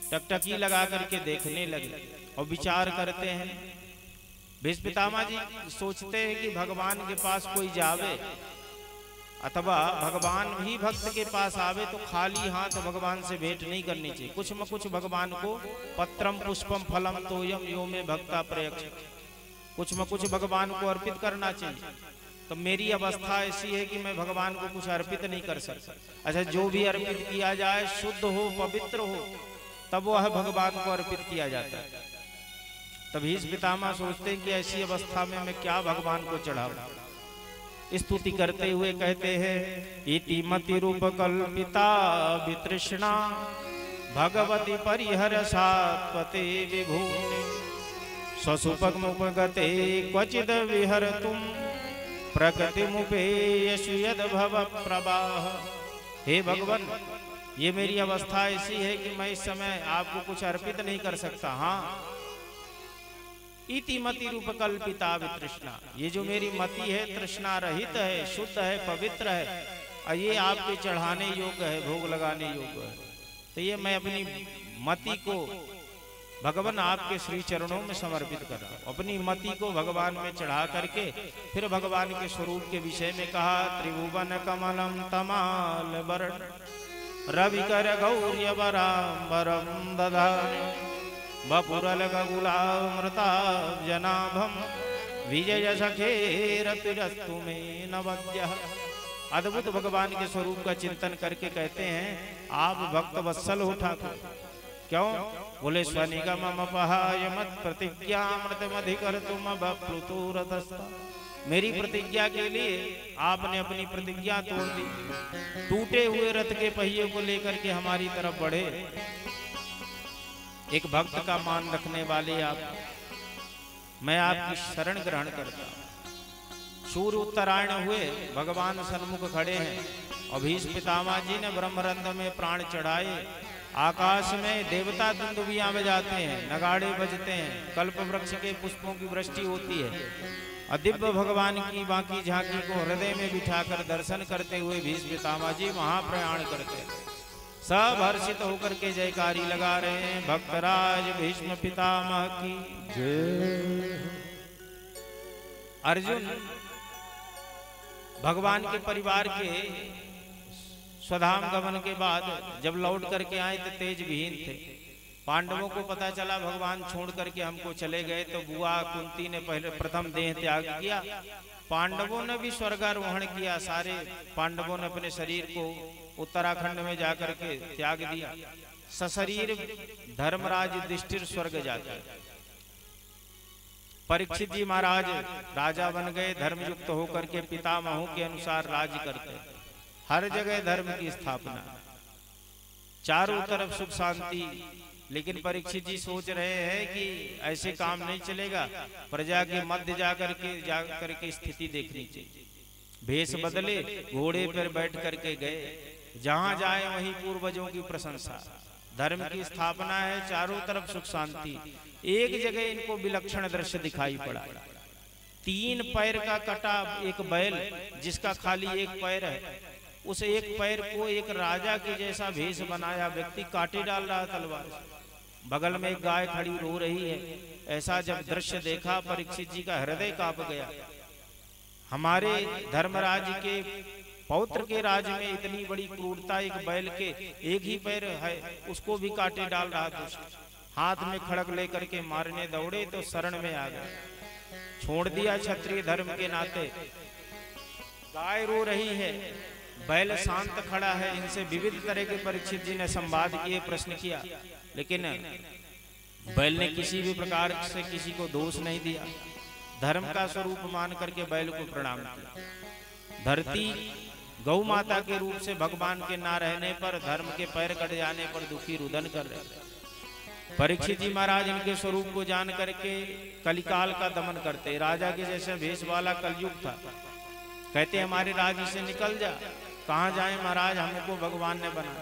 टकटकी लगा करके देखने लगे और विचार करते हैं। भीष्म पितामह जी सोचते हैं कि भगवान के पास कोई जावे अथवा भगवान भी भक्त के पास आवे तो खाली हाथ भगवान से भेंट नहीं करनी चाहिए। कुछ न कुछ भगवान को पत्रम पुष्पम फलम तोयम यो में भक्ता प्रयक्ष, कुछ न कुछ भगवान को अर्पित करना चाहिए। तो मेरी अवस्था ऐसी है कि मैं भगवान को कुछ अर्पित नहीं कर सकता। अच्छा, जो भी अर्पित किया जाए शुद्ध हो पवित्र हो तब वह भगवान को अर्पित किया जाता है। तभी इस पितामह सोचते हैं कि ऐसी अवस्था में मैं क्या भगवान को चढ़ाऊं। स्तुति करते हुए कहते हैं, इति मति रूप कल्पिता वितृष्णा भगवती परिहर सात्वते विभूनि स्वसुपमुपगते क्वचिद विहर तुम प्रकृति मुपेयसु यद भव प्रवाह। हे भगवान, ये मेरी अवस्था ऐसी है कि मैं इस समय आपको कुछ अर्पित नहीं कर सकता। हाँ, इति मति रूप कल्पिता वितृष्णा, ये जो मेरी मति है तृष्णा रहित है, शुद्ध है, पवित्र है और ये आपके चढ़ाने योग्य है, भोग लगाने योग्य है। तो ये मैं अपनी मति को भगवान आपके श्री चरणों में समर्पित कर रहा हूं। अपनी मति को भगवान में चढ़ा करके फिर भगवान के स्वरूप के विषय में कहा, त्रिभुवन कमलम तमाल वरण रविकर गौर्य वरांबरम दधाने बपुरल गुलामृता जनाभम विजय सखेरतिरस्तु में नवद्यः। अद्भुत भगवान के स्वरूप का चिंतन करके कहते हैं, आप भक्त वत्सल हो ठाकुर। क्यों? बोले, स्वनिगम अपहाय मत प्रतिज्ञामृतमधिकर तुम बप्लुतुरतस्ता। मेरी प्रतिज्ञा के लिए आपने अपनी प्रतिज्ञा तोड़ दी। टूटे हुए रथ के पहिए को लेकर के हमारी तरफ बढ़े। एक भक्त का मान रखने वाले आप, मैं आपकी शरण ग्रहण करता हूं। सूर्य उत्तरायण हुए, भगवान सन्मुख खड़े हैं और भीष्म पितामह जी ने ब्रह्मरंध्र में प्राण चढ़ाए। आकाश में देवता दुंदुभियां बजाते हैं, नगाड़े बजते हैं, कल्प वृक्ष के पुष्पों की वृष्टि होती है और दिव्य भगवान की बाकी झांकी को हृदय में बिठाकर दर्शन करते हुए भीष्म पितामह जी महाप्रयाण करते हैं। सब हर्षित होकर के जयकारी लगा रहे हैं, भक्तराज भीष्म पितामह की जय। अर्जुन भगवान के परिवार के स्वधाम गमन के बाद जब लौट करके आए तो तेज विहीन थे। पांडवों को पता चला भगवान छोड़ करके हमको चले गए, तो बुआ कुंती ने पहले प्रथम देह त्याग किया। पांडवों ने भी स्वर्गारोहण किया। सारे पांडवों ने अपने शरीर को उत्तराखंड में जाकर के त्याग दिया। सशरीर धर्मराज युधिष्ठिर स्वर्ग जाते। परीक्षित जी महाराज राजा बन गए, धर्मयुक्त होकर के पितामहों के अनुसार राज्य करते। हर जगह धर्म की स्थापना, चारों तरफ सुख शांति। लेकिन परीक्षित जी सोच रहे हैं कि ऐसे काम नहीं चलेगा, प्रजा के मध्य जाकर के स्थिति देखनी चाहिए। भेष बदले, घोड़े पर बैठ करके गए, जहां जाए वहीं पूर्वजों की प्रशंसा। धर्म की स्थापना है, चारों तरफ सुख शांति। एक जगह इनको विलक्षण दृश्य दिखाई पड़ा। 3 पैर का कटा एक बैल, जिसका खाली एक पैर है, उस एक पैर को एक राजा के जैसा भेष बनाया व्यक्ति काटे डाल रहा तलवार से। बगल में एक गाय खड़ी रो रही है। ऐसा जब दृश्य देखा परीक्षित जी का हृदय कांप गया। हमारे धर्मराज के पौत्र के राज में इतनी बड़ी क्रूरता, एक बैल के एक ही पैर है उसको भी काटे डाल रहा था। हाथ में खड़ग लेकर के मारने दौड़े तो शरण में आ गए। छोड़ दिया क्षत्रिय धर्म के नाते। गाय रो रही है, बैल शांत खड़ा है। इनसे विविध तरह के परीक्षित जी ने संवाद किए, प्रश्न किया, लेकिन बैल ने किसी भी प्रकार से किसी को दोष नहीं दिया। धर्म का स्वरूप मान करके बैल को प्रणाम किया। धरती गौ माता के रूप से भगवान के ना रहने पर, धर्म के पैर कट जाने पर दुखी रुदन कर रहे। परीक्षित जी महाराज इनके स्वरूप को जान करके कलिकाल का दमन करते। राजा के जैसे भेष वाला कलयुग था। कहते हमारे राज्य से निकल जा। कहाँ जाए महाराज, हमको भगवान ने बनाया,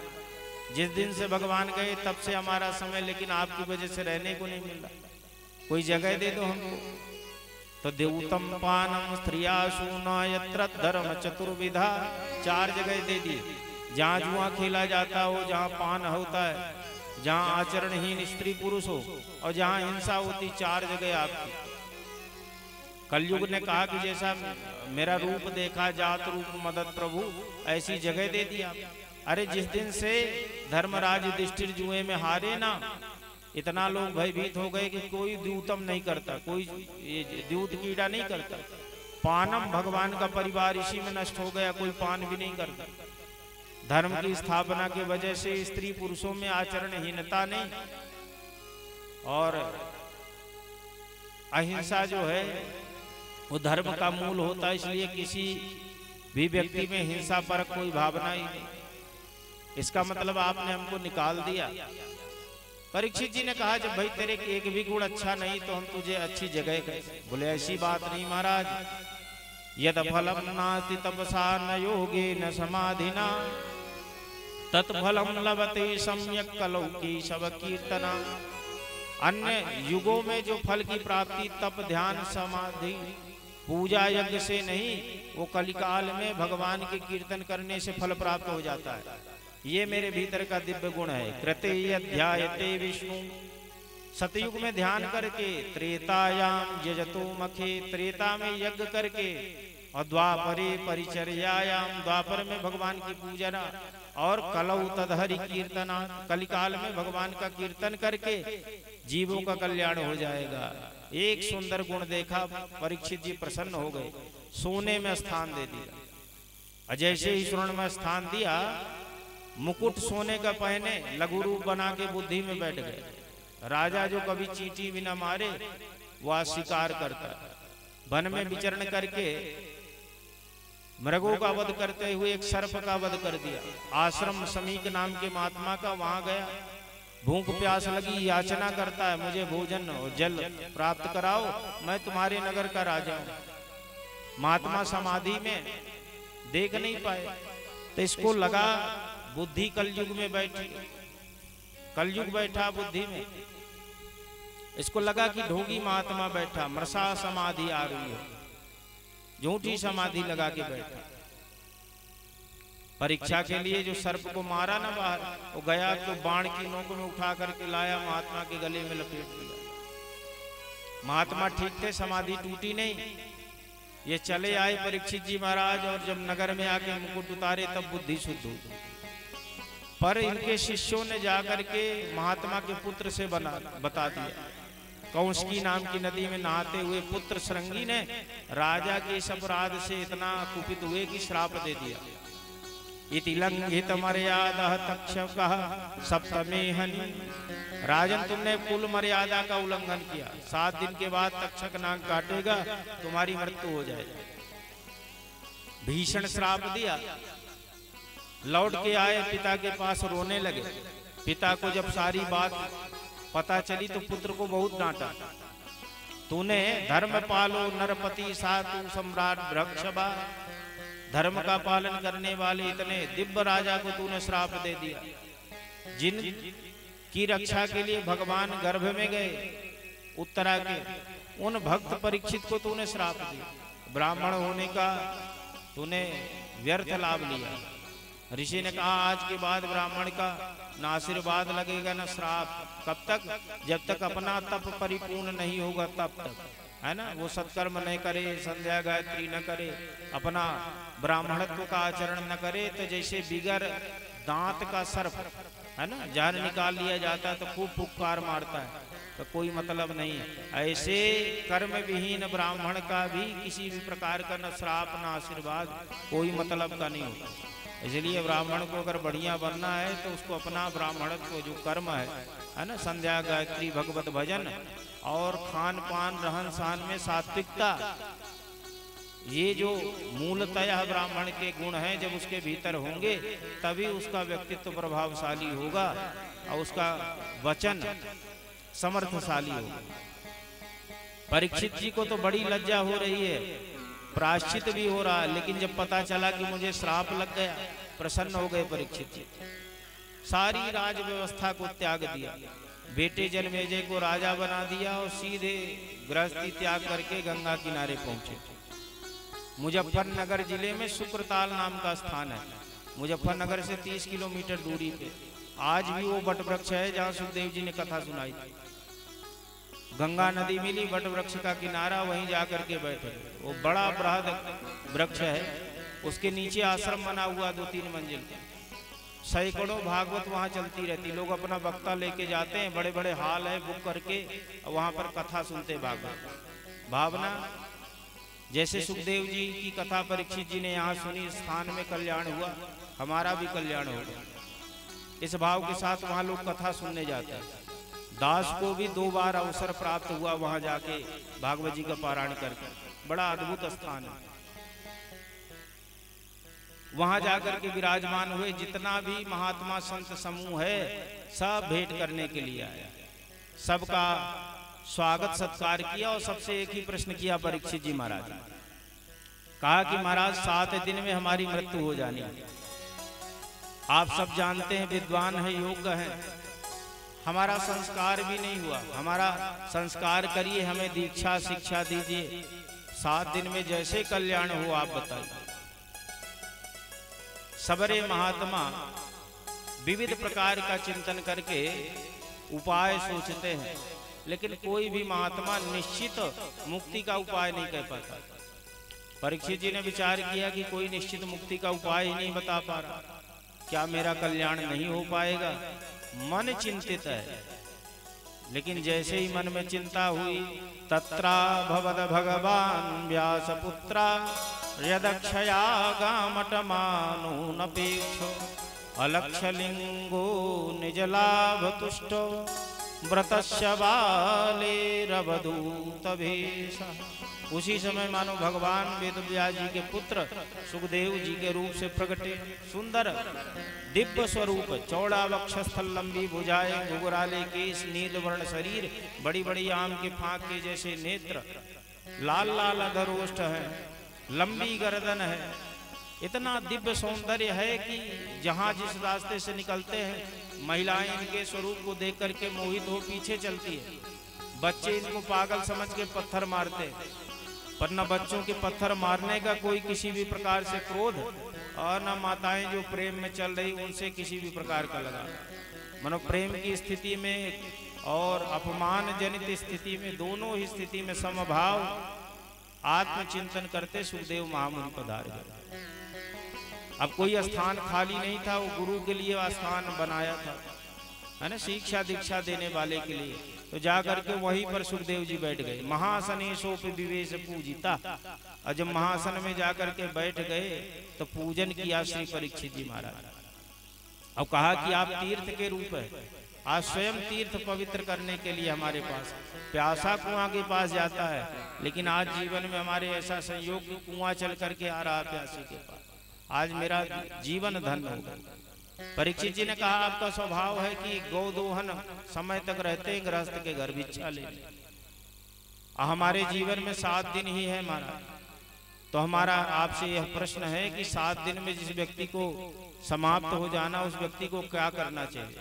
जिस दिन से भगवान गए तब से हमारा समय, लेकिन आपकी वजह से रहने को नहीं मिल रहा, कोई जगह दे दो हमको। तो देवतम पानम स्त्रियासु न यत्र धर्म चतुर्विधा, 4 जगह दे दिए, जहाँ जुआ खेला जाता हो, जहाँ पान होता है, जहाँ आचरणहीन स्त्री पुरुष हो, और जहाँ हिंसा होती, 4 जगह आपकी। कलयुग ने कहा कि जैसा मेरा रूप देखा जात रूप मदद प्रभु, ऐसी जगह दे दिया। अरे जिस दिन से धर्मराज युधिष्ठिर जुए में हारे ना, इतना लोग भयभीत हो गए कि कोई द्यूतम नहीं करता, कोई द्यूत कीड़ा नहीं करता। पानम, भगवान का परिवार इसी में नष्ट हो गया, कोई पान भी नहीं करता। धर्म की स्थापना की वजह से स्त्री पुरुषों में आचरणहीनता नहीं, और अहिंसा जो है वो धर्म का मूल होता है, इसलिए किसी भी व्यक्ति में हिंसा पर कोई भावना ही नहीं। इसका मतलब आपने हमको निकाल दिया। परीक्षित जी ने कहा जब भाई तेरे एक भी गुण अच्छा नहीं तो हम तुझे अच्छी जगह कैसे? बोले ऐसी बात नहीं महाराज, यद फलम नास्ति तपसा न योगे न समाधिना तत्फलम लभते सम्यक कलौ केशव कीर्तना। अन्य युगों में जो फल की प्राप्ति तप ध्यान समाधि पूजा यज्ञ से नहीं, वो कलिकाल में भगवान के कीर्तन करने से फल प्राप्त हो जाता है। ये मेरे भीतर का दिव्य गुण है। कृते ध्यायते विष्णु, सतयुग में ध्यान करके, त्रेतायाम यजतो मखे, त्रेता में यज्ञ करके, और द्वापरे परिचर्यायाम, द्वापर में भगवान की पूजना, और कलौ तदहरि कीर्तना, कलिकाल में भगवान का कीर्तन करके जीवों का कल्याण हो जाएगा। एक सुंदर गुण देखा, परीक्षित जी प्रसन्न हो गए, सोने में स्थान दे दिया। जैसे ही स्वर्ण में स्थान दिया, मुकुट सोने का पहने, लघु रूप बना के बुद्धि में बैठ गए। राजा जो कभी चींटी बिना मारे वह शिकार करता, वन में विचरण करके मृगों का वध करते हुए एक सर्प का वध कर दिया। आश्रम समीक नाम के महात्मा का वहां गया, भूख प्यास लगी, याचना करता है मुझे भोजन और जल प्राप्त कराओ, मैं तुम्हारे नगर का राजा हूं। महात्मा समाधि में देख नहीं पाए, तो इसको लगा बुद्धि कलयुग में बैठी, कलयुग बैठा बुद्धि में, इसको लगा कि ढोंगी महात्मा बैठा, मृषा समाधि आ रही है, झूठी समाधि लगा के बैठा। परीक्षा के लिए जो सर्प को मारा ना बाहर, वो गया तो बाण की नोक में उठा करके लाया, महात्मा के गले में लपेट दिया। महात्मा ठीक थे, समाधि टूटी नहीं। ये चले आए परीक्षित जी महाराज, और जब नगर में आके मुकुट उतारे तब बुद्धि शुद्ध हुई। पर इनके शिष्यों ने जाकर के महात्मा के पुत्र से बता दिया। कौशकी नाम की नदी में नहाते हुए पुत्र श्रृंगी ने राजा के इस अपराध से इतना कुपित हुए कि श्राप दे दिया। इति लंघित मर्यादा तक्षकः सप्तमे हनि, राजन तुमने कुल मर्यादा का उल्लंघन किया, 7 दिन के बाद तक्षक नाक काटेगा, तुम्हारी मृत्यु हो जाएगी। भीषण श्राप दिया। लौट के आए, पिता के पास रोने लगे। पिता को जब सारी बात पता चली तो पुत्र को बहुत डांटा। तूने धर्म पालो नरपति सातु सम्राट भ्रक्षबा, धर्म का पालन करने वाले इतने दिव्य राजा को तूने श्राप दे दिया। जिन की रक्षा के लिए भगवान गर्भ में गए उत्तरा के, उन भक्त परीक्षित को तूने श्राप दिया। ब्राह्मण होने का तूने व्यर्थ लाभ लिया। ऋषि ने कहा आज के बाद ब्राह्मण का ना आशीर्वाद लगेगा ना श्राप। कब तक? जब तक अपना तप परिपूर्ण नहीं होगा तब तक, है ना। वो सत्कर्म नहीं करे, संध्या गायत्री न करे, अपना ब्राह्मणत्व का आचरण न करे, तो जैसे बिगर दांत का सर्प, है ना, जहर निकाल लिया जाता है तो खूब फुफकार मारता है, तो कोई मतलब नहीं है। ऐसे कर्म विहीन ब्राह्मण का भी किसी भी प्रकार का न श्राप न आशीर्वाद कोई मतलब का नहीं होता। इसलिए ब्राह्मण को अगर बढ़िया बनना है तो उसको अपना ब्राह्मणत्व जो कर्म है ना, संध्या गायत्री भगवत भजन और खान पान रहन सहन में सात्विकता, ये जो मूलतः ब्राह्मण के गुण हैं, जब उसके भीतर होंगे तभी उसका व्यक्तित्व प्रभावशाली होगा और उसका वचन समर्थशाली होगा। परीक्षित जी को तो बड़ी लज्जा हो रही है प्रायश्चित भी हो रहा है, लेकिन जब पता चला कि मुझे श्राप लग गया, प्रसन्न हो गए परीक्षित जी। सारी राज व्यवस्था को त्याग दिया, बेटे जनमेजय को राजा बना दिया और सीधे गृहस्थी त्याग करके गंगा किनारे पहुंचे। मुजफ्फरनगर जिले में शुक्रताल नाम का स्थान है, मुजफ्फरनगर से 30 किलोमीटर दूरी पे। आज भी वो वट वृक्ष है जहाँ सुखदेव जी ने कथा सुनाई थी। गंगा नदी मिली, वट वृक्ष का किनारा, वहीं जाकर के बैठे। वो बड़ा बृहद वृक्ष है, उसके नीचे आश्रम बना हुआ 2-3 मंजिल। सैकड़ों भागवत वहाँ चलती रहती, लोग अपना वक्ता लेके जाते हैं, बड़े बड़े हाल है बुक करके, वहाँ पर कथा सुनते भागवत। भावना जैसे सुखदेव जी की कथा परीक्षित जी ने यहाँ सुनी, स्थान में कल्याण हुआ, हमारा भी कल्याण होगा। इस भाव के साथ वहाँ लोग कथा सुनने जाते हैं। दास को भी 2 बार अवसर प्राप्त हुआ वहाँ जाके भागवत जी का पारायण करके, बड़ा अद्भुत स्थान है। वहां जाकर के विराजमान हुए, जितना भी महात्मा संत समूह है सब भेंट करने के लिए आया, सबका स्वागत सत्कार किया और सबसे एक ही प्रश्न किया परीक्षित जी महाराज। कहा कि महाराज 7 दिन में हमारी मृत्यु हो जानी है, आप सब जानते हैं विद्वान है, योग्य है, हमारा संस्कार भी नहीं हुआ, हमारा संस्कार करिए, हमें दीक्षा शिक्षा दीजिए, 7 दिन में जैसे कल्याण हो आप बताइए। सबरे महात्मा विविध प्रकार का चिंतन करके उपाय सोचते हैं, लेकिन कोई भी महात्मा निश्चित मुक्ति का उपाय नहीं कह पाता। परीक्षित जी ने विचार किया कि कोई निश्चित मुक्ति का उपाय ही नहीं बता पा रहा, क्या मेरा कल्याण नहीं हो पाएगा? मन चिंतित है, लेकिन जैसे ही मन में चिंता हुई, तत्रा भवद भगवान व्यास पुत्रा यदक्षया गामटमानो नपेक्षो अलक्षलिंगो निजलाभ तुष्टो व्रतस्य बालेरवधूत भेषः। उसी समय मानो भगवान वेदव्यास जी के पुत्र सुखदेव जी के रूप से प्रकटे। सुंदर दिव्य स्वरूप, चौड़ा वक्षस्थल, लंबी भुजाएं, घुघराले केस, नीलवर्ण शरीर, बड़ी बड़ी आम के फांक के जैसे नेत्र, लाल लाल अधरोष्ठ है, लंबी गर्दन है। इतना दिव्य सौंदर्य है कि जहाँ जिस रास्ते से निकलते हैं महिलाएं इनके स्वरूप को देख करके मोहित हो पीछे चलती है। बच्चे इनको पागल समझ के पत्थर मारते, पर न बच्चों के पत्थर मारने का कोई किसी भी प्रकार से क्रोध, और न माताएं जो प्रेम में चल रही उनसे किसी भी प्रकार का लगा। मनो प्रेम की स्थिति में और अपमान जनित स्थिति में, दोनों ही स्थिति में समभाव आत्मचिंतन करते सुखदेव महामुनि पधार गए। अब कोई स्थान खाली नहीं था, वो गुरु के लिए स्थान बनाया था, है ना, शिक्षा दीक्षा देने वाले के लिए। तो जाकर के वहीं पर सुखदेव जी बैठ गए। महासनेशोपि विवेश पूजिता। और जब महासन में जाकर के बैठ गए तो पूजन किया श्री परीक्षित जी महाराज। अब कहा कि आप तीर्थ के रूप है, आज स्वयं तीर्थ पवित्र करने के लिए हमारे पास। प्यासा कुआं के पास जाता है, लेकिन आज जीवन में हमारे ऐसा संयोग कि कुआं चल करके आ रहा प्यासे के पास। आज मेरा जीवन धन्य होगा। परीक्षित जी ने कहा आपका स्वभाव है कि गौदोहन समय तक रहते हैं गृहस्थ के घर भिक्षा ले। हमारे जीवन में 7 दिन ही है हमारा, तो हमारा आपसे यह प्रश्न है कि 7 दिन में जिस व्यक्ति को समाप्त हो जाना, उस व्यक्ति को क्या करना चाहिए?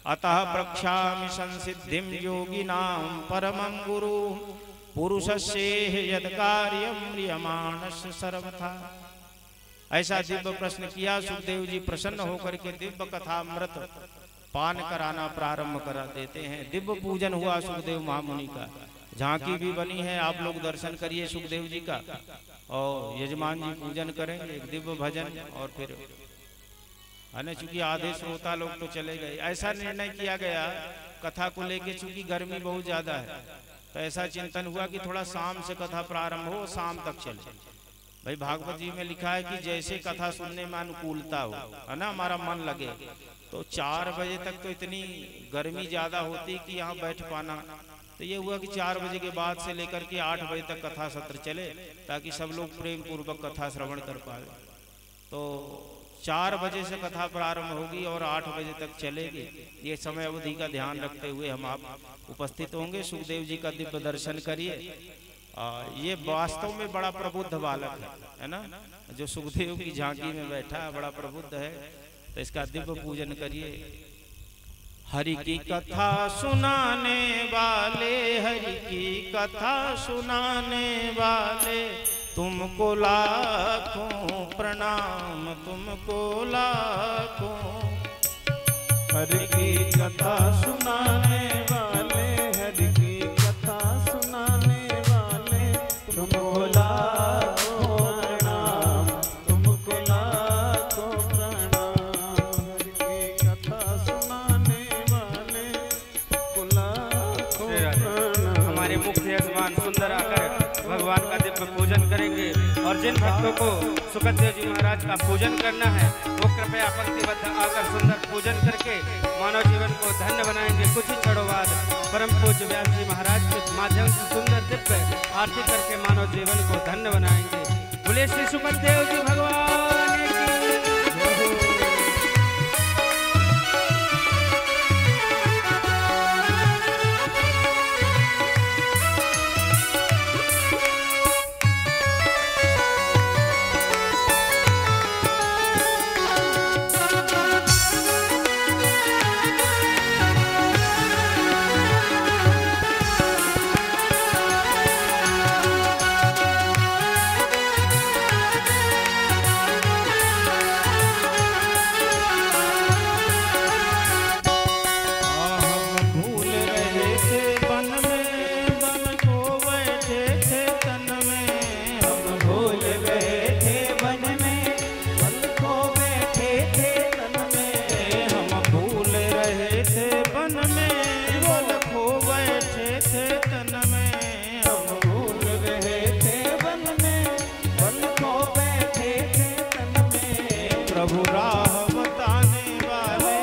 अतः प्रक्षामि संसिद्धिम योगिनां परमं गुरु पुरुषस्येह यद कार्यं म्रियमाणस्य सर्वथा। ऐसा दिव्य प्रश्न किया। सुखदेव जी प्रसन्न होकर के दिव्य कथामृत पान कराना प्रारंभ करा देते हैं। दिव्य पूजन हुआ सुखदेव महामुनि का। झांकी भी बनी है, आप लोग दर्शन करिए सुखदेव जी का, और यजमान जी पूजन करें, एक दिव्य भजन, और फिर है, चूंकि आधे श्रोता लोग तो चले गए। ऐसा निर्णय किया गया कथा को लेके, चूंकि गर्मी बहुत ज्यादा है, तो ऐसा चिंतन हुआ कि थोड़ा शाम से कथा प्रारंभ हो, शाम तक चले। भाई भागवत जी में लिखा है कि जैसे कथा सुनने में अनुकूलता हो, है ना, हमारा मन लगे। तो 4 बजे तक तो इतनी गर्मी ज्यादा होती कि यहाँ बैठ पाना, तो ये हुआ कि 4 बजे के बाद से लेकर के 8 बजे तक कथा सत्र चले, ताकि सब लोग प्रेम पूर्वक कथा श्रवण कर पाए। तो 4 बजे से कथा प्रारंभ होगी और 8 बजे तक चलेगी। ये समय अवधि का ध्यान रखते हुए हम आप उपस्थित होंगे। सुखदेव जी का दिव्य दर्शन करिए ये वास्तव में बड़ा प्रबुद्ध बालक है ना, जो सुखदेव की झांकी में बैठा है, बड़ा प्रबुद्ध है। तो इसका दिव्य पूजन करिए। हरि की कथा सुनाने वाले, हरि की कथा सुनाने वाले, तुमको लाखों प्रणाम, तुमको लाखों। हरि की कथा सुनाने वाले, हरि की कथा सुनाने वाले, तुमको लाखों प्रणाम, तुमको लाखों प्रणाम। हरि की कथा सुनाने वाले, तुमको लाखों प्रणाम। हमारे मुख्य यजमान सुंदर आकर भगवान का दिव्य पूजन करेंगे। और जिन भक्तों को सुखदेव जी महाराज का पूजन करना है वो कृपया पंक्तिबद्ध आकर सुंदर पूजन करके मानव जीवन को धन्य बनाएंगे। कुछ ही क्षणों बाद परम पूज्य व्यास जी महाराज के माध्यम से सुंदर दिव्य आरती करके मानव जीवन को धन्य बनाएंगे। बोले श्री सुखदेव जी भगवान की। प्रभु राह बताने वाले,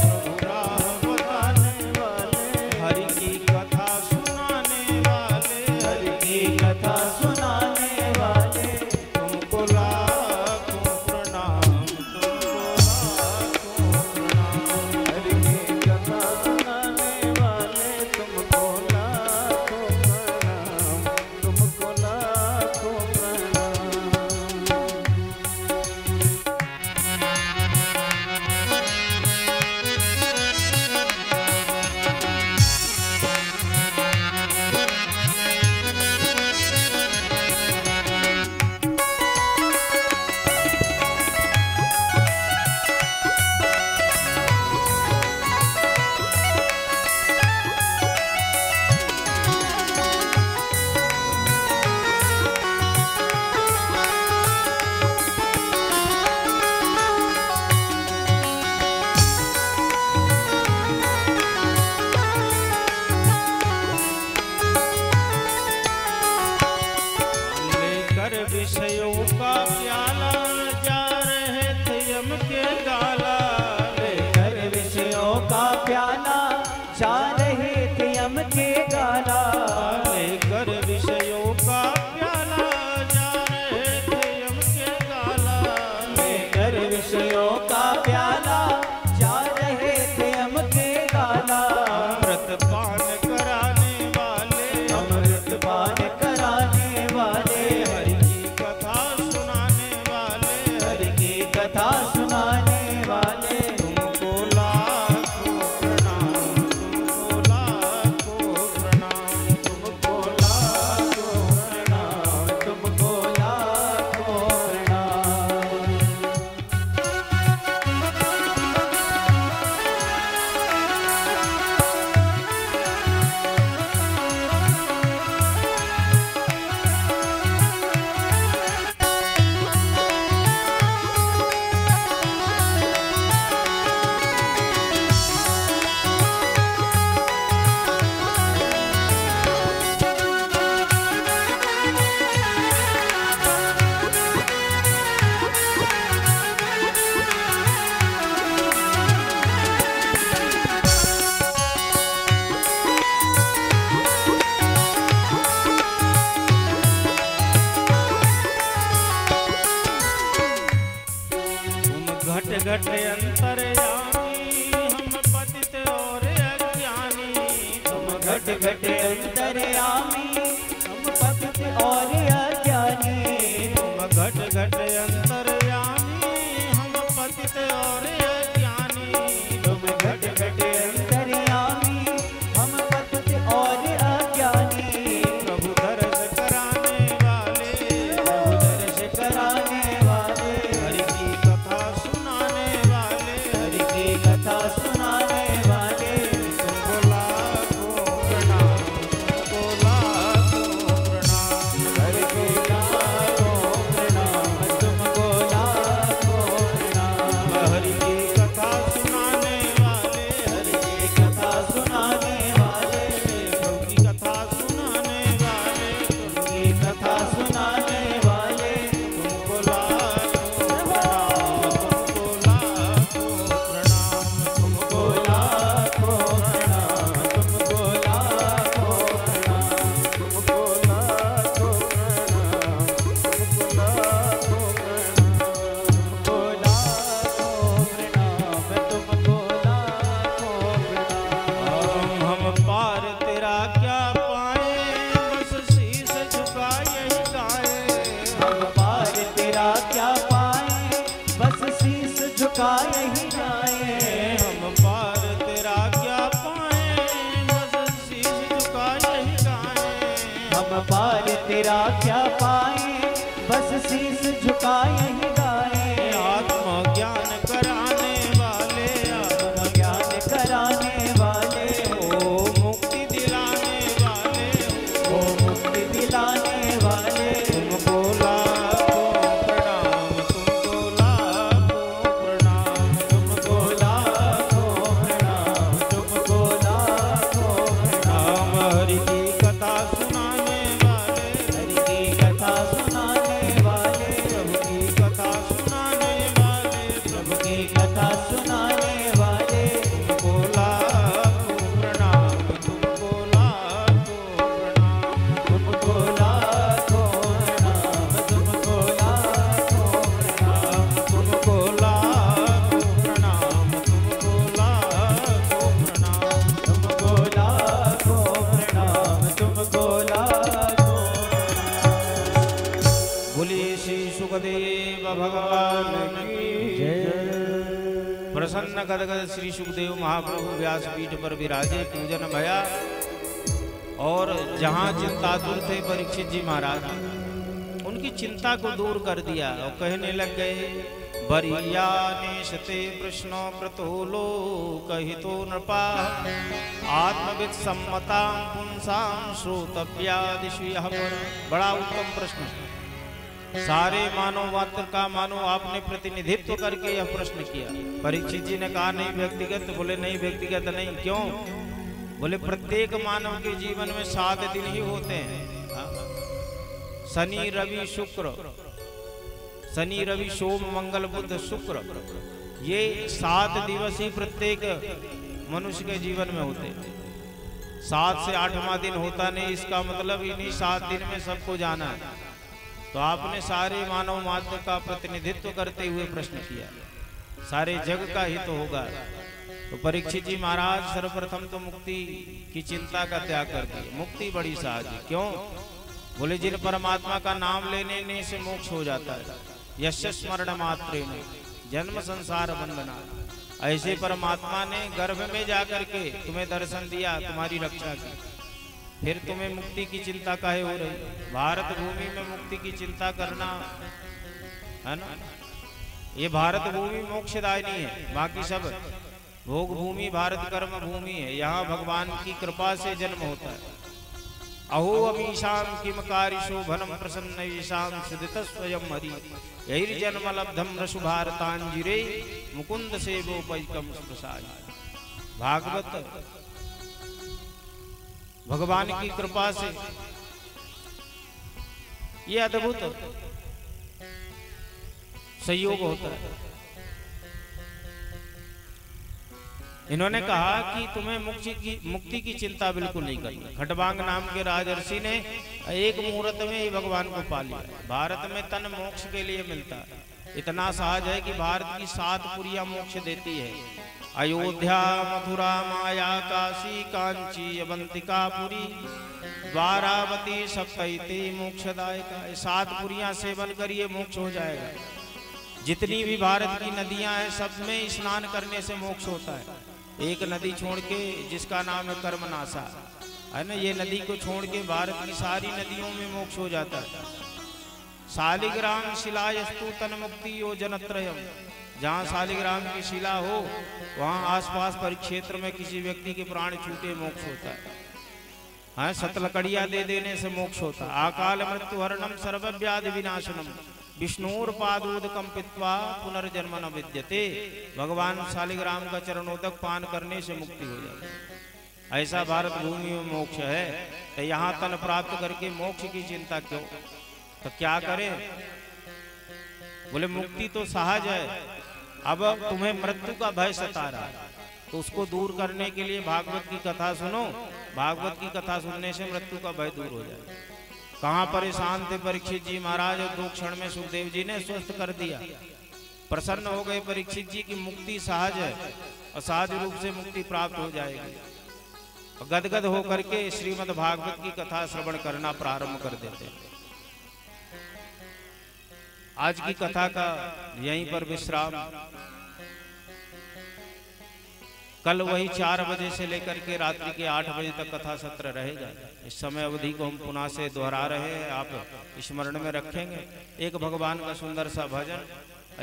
प्रभु राह बताने वाले, हरि की कथा सुनाने वाले, हरि की कथा सुनाने वाले, तुमको लाखों प्रणाम, तुमको लाखों प्रणाम। हरि की कथा सुनाने वाले, तुमको लाखों प्रणाम, तुमको लाखों प्रणाम। विषयों का प्याला जा रहे थे यम के गाला, लेकर विषयों का प्याला जा रहे थे यम के गाला। लेकर विषयों का प्याला जा रहे थे यम के गाला, लेकर विषयों का प्याला जा रहे थे यम के गाला। अमृत पान कराने वाले, अमृत पान कराने वाले, हरि की कथा सुनाने वाले, हरि की कथा सुनाने वाले, तुमको लाखों प्रणाम, तुमको लाखों प्रणाम, तुमको लाखों प्रणाम, तुमको लाखों प्रणाम। घट अंतर्यामी, हम पतित और अज्ञानी, तुम घट घट अंतर्यामी, हम पतित झुका यही जाए। हम पार तेरा क्या पाए, बस शीश झुका यही गाए। हम पार तेरा क्या पाए, बस शीश झुका यही गाए। आत्मज्ञान कराने वाले, आत्मज्ञान कराने वाले, ओ मुक्ति दिलाने वाले, ओ मुक्ति दिलाने वाले। तुमको लाखों प्रणाम, तुमको लाखों प्रणाम, तुमको लाखों प्रणाम, तुमको लाखों प्रणाम। हरि की कथा सुनाने वाले, हरि की कथा सुनाने वाले, प्रभु की कथा सुनाने वाले, प्रभु की कथा सुनाने वाले। तुमको लाखों प्रणाम, तुमको लाखों प्रणाम, तुमको लाखों प्रणाम, तुमको लाखों प्रणाम, तुमको लाखों प्रणाम, तुमको लाखों प्रणाम। तुमको लाखों प्रणाम, तुमको लाखों। बोलिए श्री सुखदेव भगवान की जय। प्रसन्न गदगद श्री सुखदेव महाप्रभु व्यासपीठ पर विराजे, पूजन भया। और जहाँ चिंतातुर थे परीक्षित जी महाराज, उनकी चिंता को दूर कर दिया और कहने लग गए, बरिया नेशते प्रश्नो क्रतोलो कहितो नृपा आत्मविद सम्मता पुंसाम श्रोतव्यादिषु यः पर। बड़ा उत्तम प्रश्न, सारे मानव मात्र का मानो आपने प्रतिनिधित्व करके यह प्रश्न किया। परीक्षित जी ने कहा नहीं व्यक्तिगत, बोले नहीं व्यक्तिगत नहीं। क्यों? बोले प्रत्येक मानव के जीवन में 7 दिन ही होते हैं, शनि रवि शुक्र, शनि रवि सोम मंगल बुध शुक्र, ये 7 दिवस ही प्रत्येक मनुष्य के जीवन में होते हैं। 7 से 8वां दिन होता नहीं, इसका मतलब इन्हीं 7 दिन में सबको जाना है। तो आपने सारे मानव मात्र का प्रतिनिधित्व करते हुए प्रश्न किया, सारे जग का हित तो होगा। तो परीक्षित जी महाराज सर्वप्रथम तो मुक्ति की चिंता का त्याग कर दिए। मुक्ति बड़ी सहज है। क्यों? बोले जिन परमात्मा का नाम लेने से मोक्ष हो जाता है, यश स्मरण मात्रेण जन्म संसार बंधना। ऐसे परमात्मा ने गर्भ में जाकर के तुम्हें दर्शन दिया, तुम्हारी रक्षा की, फिर तुम्हें मुक्ति की चिंता काहे हो रही? भारत भूमि में मुक्ति की चिंता करना है ना, ये भारत भूमि मोक्षदायिनी है। बाकी सब भोग भूमि, भारत कर्म भूमि है। यहाँ भगवान की कृपा से जन्म होता है। अहो अमीशाम किम कारिशो भनम प्रसन्न ईशाम सुदित स्वयं हरि यही जन्म लब्धम रसु भारतांजिरे मुकुंद सेवो पैकम सुप्रसाद। भागवत भगवान की कृपा से ये अद्भुत संयोग होता है। इन्होंने कहा कि तुम्हें मुक्ति की चिंता बिल्कुल नहीं करनी। खटवांग नाम के राजर्षि ने एक मुहूर्त में ही भगवान को पा लिया। भारत में तन मोक्ष के लिए मिलता है। इतना सहज है कि भारत की 7 पुरियां मोक्ष देती है। अयोध्या मथुरा माया काशी कांची अवंतिकापुरी द्वारावती सप्तैते मोक्षदायका। 7 पुरियां सेवन करिए मोक्ष हो जाएगा। जितनी भी भारत की नदियां हैं सब में स्नान करने से मोक्ष होता है। एक नदी छोड़ के जिसका नाम है कर्मनाशा है ना, ये नदी को छोड़ के भारत की सारी नदियों में मोक्ष हो जाता है। शालिग्राम शिलायस्तु तन मुक्ति यो जनत्रयम। जहाँ शालिग्राम की शिला हो वहाँ आसपास परिक्षेत्र में किसी व्यक्ति के प्राण छूटे मोक्ष होता है। हाँ, सतलकड़िया दे देने से मोक्ष होता है। आकाल मृत्यु हरणम सर्वव्याधि विनाशनम विष्णुर पादोदकम पित्वा पुनर्जन्म न विद्यते। भगवान शालिग्राम का चरणोदक पान करने से मुक्ति हो जाती है। ऐसा भारत भूमि में मोक्ष है। तो यहाँ तन प्राप्त करके मोक्ष की चिंता क्यों? तो क्या करें? बोले मुक्ति तो सहज है, अब तुम्हें मृत्यु का भय सता रहा है, तो उसको दूर करने के लिए भागवत की कथा सुनो। भागवत की कथा सुनने से मृत्यु का भय दूर हो जाए। कहाँ परेशान थे परीक्षित जी महाराज, और 2 क्षण में सुखदेव जी ने स्वस्थ कर दिया। प्रसन्न हो गए परीक्षित जी की मुक्ति सहज है और सहज रूप से मुक्ति प्राप्त हो जाएगी। गदगद होकर के श्रीमद् भागवत की कथा श्रवण करना प्रारंभ कर देते हैं। आज की कथा का यहीं पर विश्राम। कल वही 4 बजे से लेकर के रात्रि के 8 बजे तक कथा सत्र रहेगा। इस समय अवधि को हम पुनः से दोहरा रहे हैं, आप स्मरण में रखेंगे। एक भगवान का सुंदर सा भजन,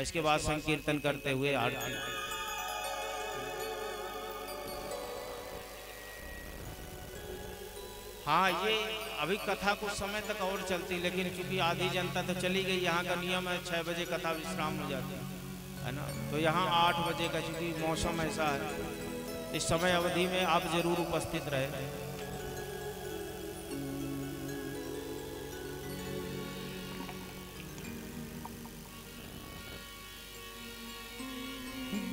इसके बाद संकीर्तन करते हुए आरती। हाँ, ये अभी कथा कुछ समय तक और चलती, लेकिन चूंकि आधी जनता तो चली गई, यहाँ का नियम है 6 बजे कथा विश्राम हो जाती है ना, तो यहाँ 8 बजे का, चूंकि मौसम ऐसा है, इस समय अवधि में आप जरूर उपस्थित रहे।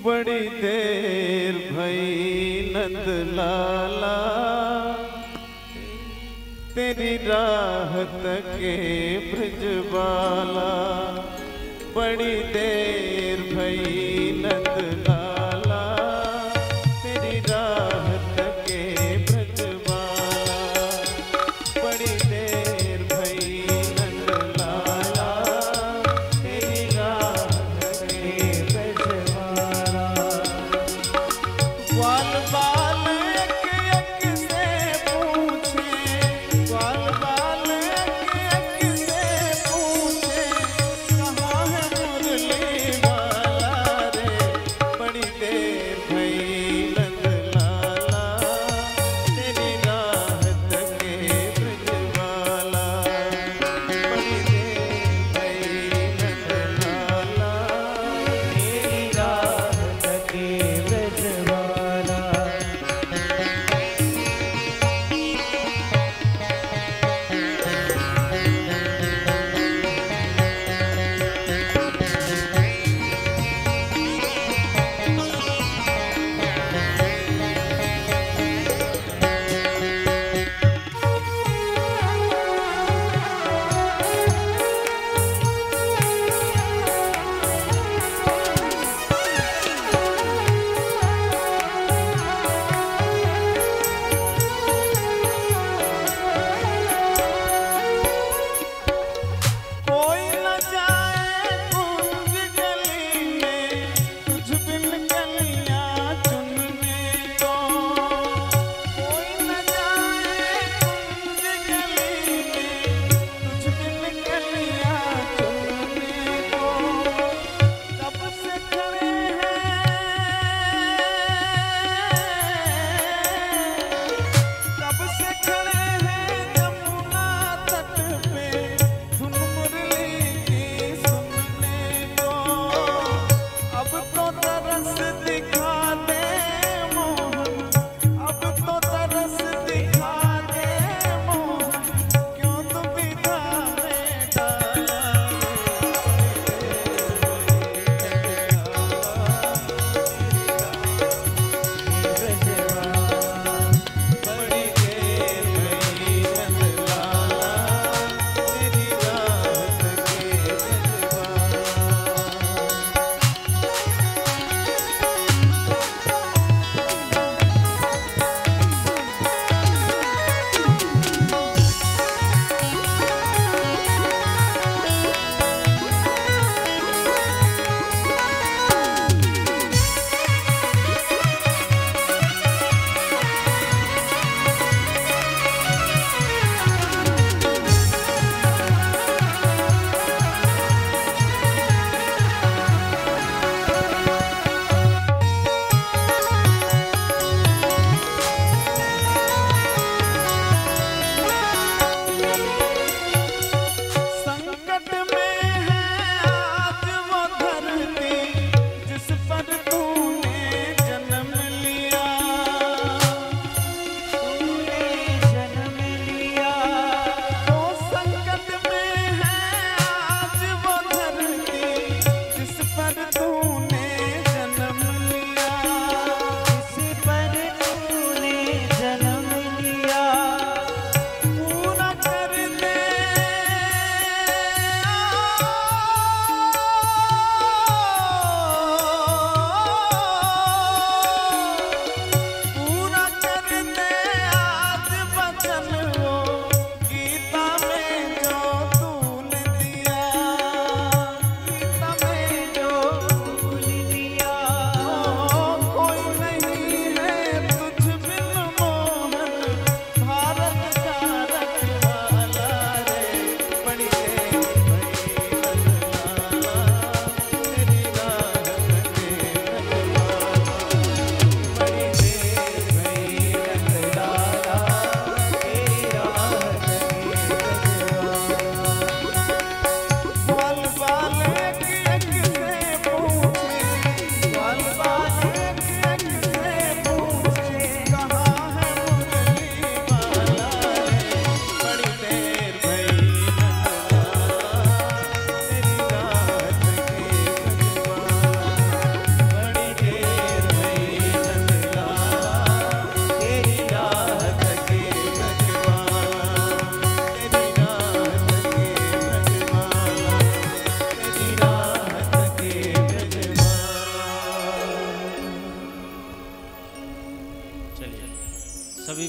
बड़ी देर भई नंद लाला, तेरी राहत के ब्रजबाला। बड़ी देर भई नंद लाला, तेरी राहत के ब्रजबाला। बड़ी देर भई नंद लाला, तेरी राहत के ब्रजबाला। ग्वाल बाल एक से पूछे, ग्वाल बाल एक से पूछे, कहाँ है मुरली वाला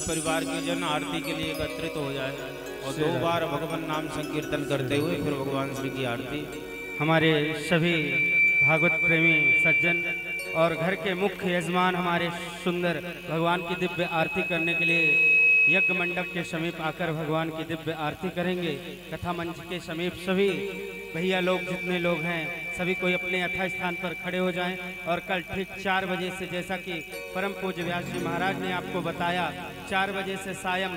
परिवार के जन आरती के लिए एकत्रित हो जाए और 2 बार भगवान नाम संकीर्तन करते हुए फिर भगवान श्री की आरती। हमारे सभी भागवत प्रेमी सज्जन और घर के मुख्य यजमान हमारे सुंदर भगवान की दिव्य आरती करने के लिए यज्ञ मंडप के समीप आकर भगवान की दिव्य आरती करेंगे। कथा मंच के समीप सभी भैया लोग जितने लोग हैं सभी कोई अपने यथा स्थान पर खड़े हो जाएं और कल ठीक 4 बजे से, जैसा कि परम पूज्य व्यास जी महाराज ने आपको बताया, 4 बजे से सायं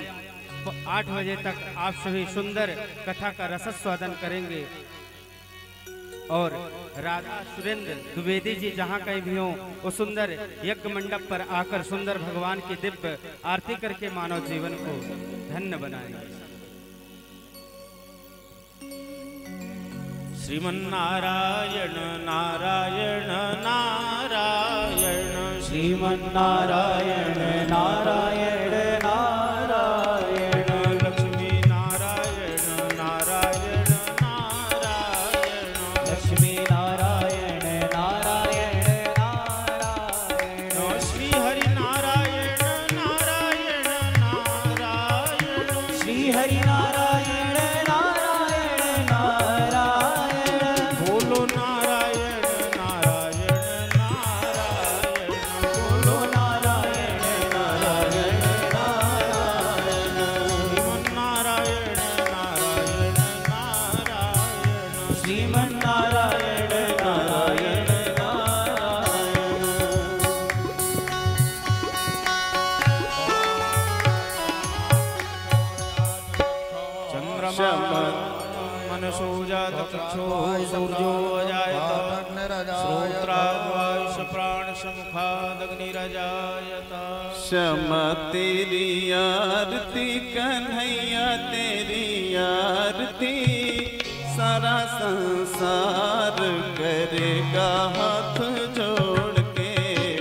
8 बजे तक आप सभी सुंदर कथा का रसस्वादन करेंगे। और राधा सुरेंद्र द्विवेदी जी जहाँ कहीं भी हों वो सुंदर यज्ञ मंडप पर आकर सुंदर भगवान की दिव्य आरती करके मानव जीवन को धन्य बनाएंगे। श्रीमन्नारायण नारायण नारायण, श्रीमन्नारायण नारायण नारायण, लक्ष्मी नारायण नारायण नारायण, लक्ष्मी नारायण नारायण नारायण, श्री हरि नारायण नारायण नारायण, श्री हरि नारायण नारायण नारायण, बोलो नारायण नारायण नारायण, बोलो नारायण नारायण नारायण, श्रीमन्नारायण नारायण नारायण, श्रीमन्नारायण नारायण नारायण। चंद्रमा मनसो जात चक्षो सूर्यो अजायत, श्रोत्राद्वायुष प्राण समुखादग्निरजायत। क्षमा तेरी आरती कन्हैया तेरी आरती, सारा संसार करेगा हाथ जोड़ के।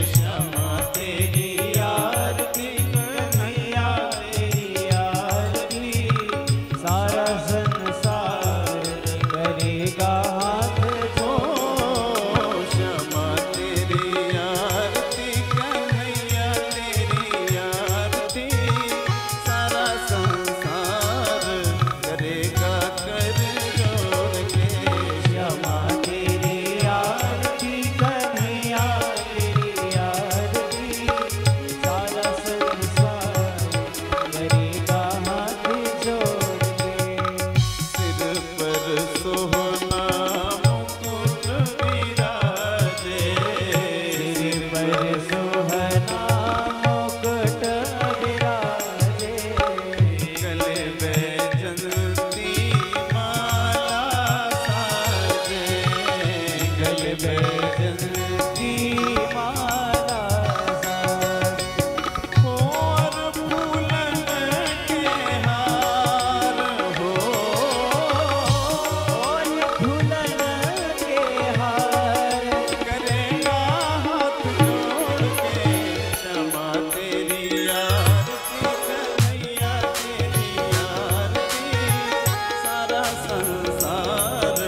क्षमा तेरी आरती कन्हैया तेरी आरती, सारा संसार करेगा हाथ जोड़। क्षमा तेरी आरती कन्हैया तेरी आरती, सारा संसार करेगा कर जोड़ के। क्षमा तेरी आरती कन्हैया तेरी आरती, सारा संसार करेगा हाथ जोड़ के। सिर पर सोहना मुकुट विराजे, सिर पर सोहना मुकुट विराजे, गले बैजंती माला साजे, गले बैजंती माला साजे। और फूलन के हार हो, और फूलन के हार करेगा हाथ जोड़ के। क्षमा तेरी आरती कन्हैया तेरी आरती, सारा संसार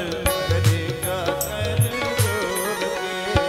करेगा कर जोड़ के।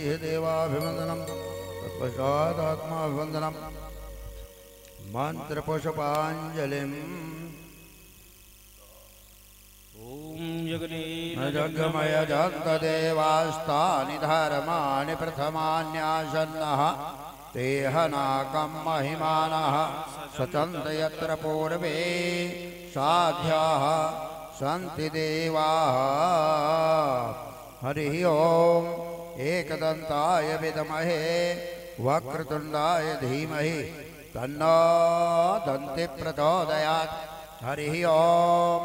तैः देवाभिवन्दनं तत्पश्चादात्माभिवन्दनं मन्त्रपुष्पाञ्जलिम् जगमय जगदेवास्तानि धर्माणि प्रथमान्यासन्नः तेहनाकं महिमानः सचन्त यत्र पूर्वे साध्याः सन्ति देवाः हरिः ओम् एकदन्ताय विद्महे वक्रतुण्डाय धीमहि तन्नो दन्ति प्रचोदयात् हरिः ओम्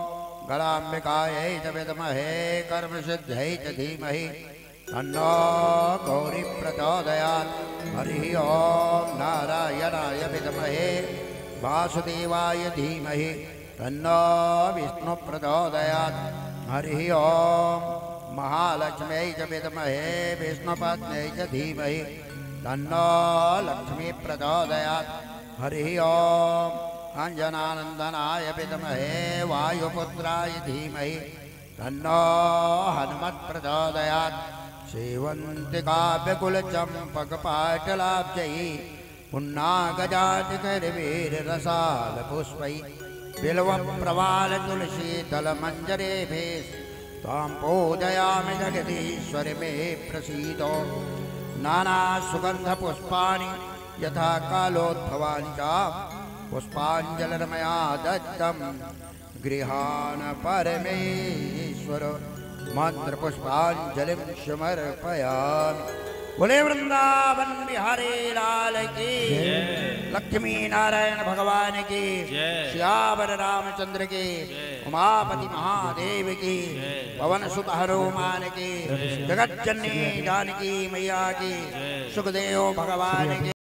गणाम्बिकायै च विद्महे कर्मसिद्ध्यै च धीमहि तन्नो गौरी प्रचोदयात् हरिः ओम् नारायणाय विद्महे वासुदेवाय धीमहि तन्नो विष्णु प्रचोदयात् हरिः ओम् महालक्ष्म्यै च विद्महे विष्णुपत्न्यै च धीमहि तन्नो लक्ष्मी प्रचोदयात् हरिः ओम् अंजनानंदनाय विद्महे वायुपुत्राय धीमहि तन्नो हनुमत् प्रचोदयात् सेवन्तिकाव्यकुलचम्पकपाटलाब्जैः पुन्नागजातिकैर्वीररसालपुष्पैः बिल्वप्रवालतुलसीदलमञ्जरेभिः त्वां पूजयामि जगदीश्वरि मे प्रसीदो नानासुगन्धपुष्पाणि यथा कालोद्भवानि च पुष्पाञ्जलिर्मया दत्तं गृहाण परमेश्वर मंत्रपुष्पाञ्जलिं समर्पयामि। बोले वृंदावन बिहारी लाल की, लक्ष्मी नारायण भगवान की, श्यावर रामचंद्र की, उमापति महादेव की, पवन सुत हनुमान की, जगत जननी जानकी मैया की, सुखदेव भगवान की।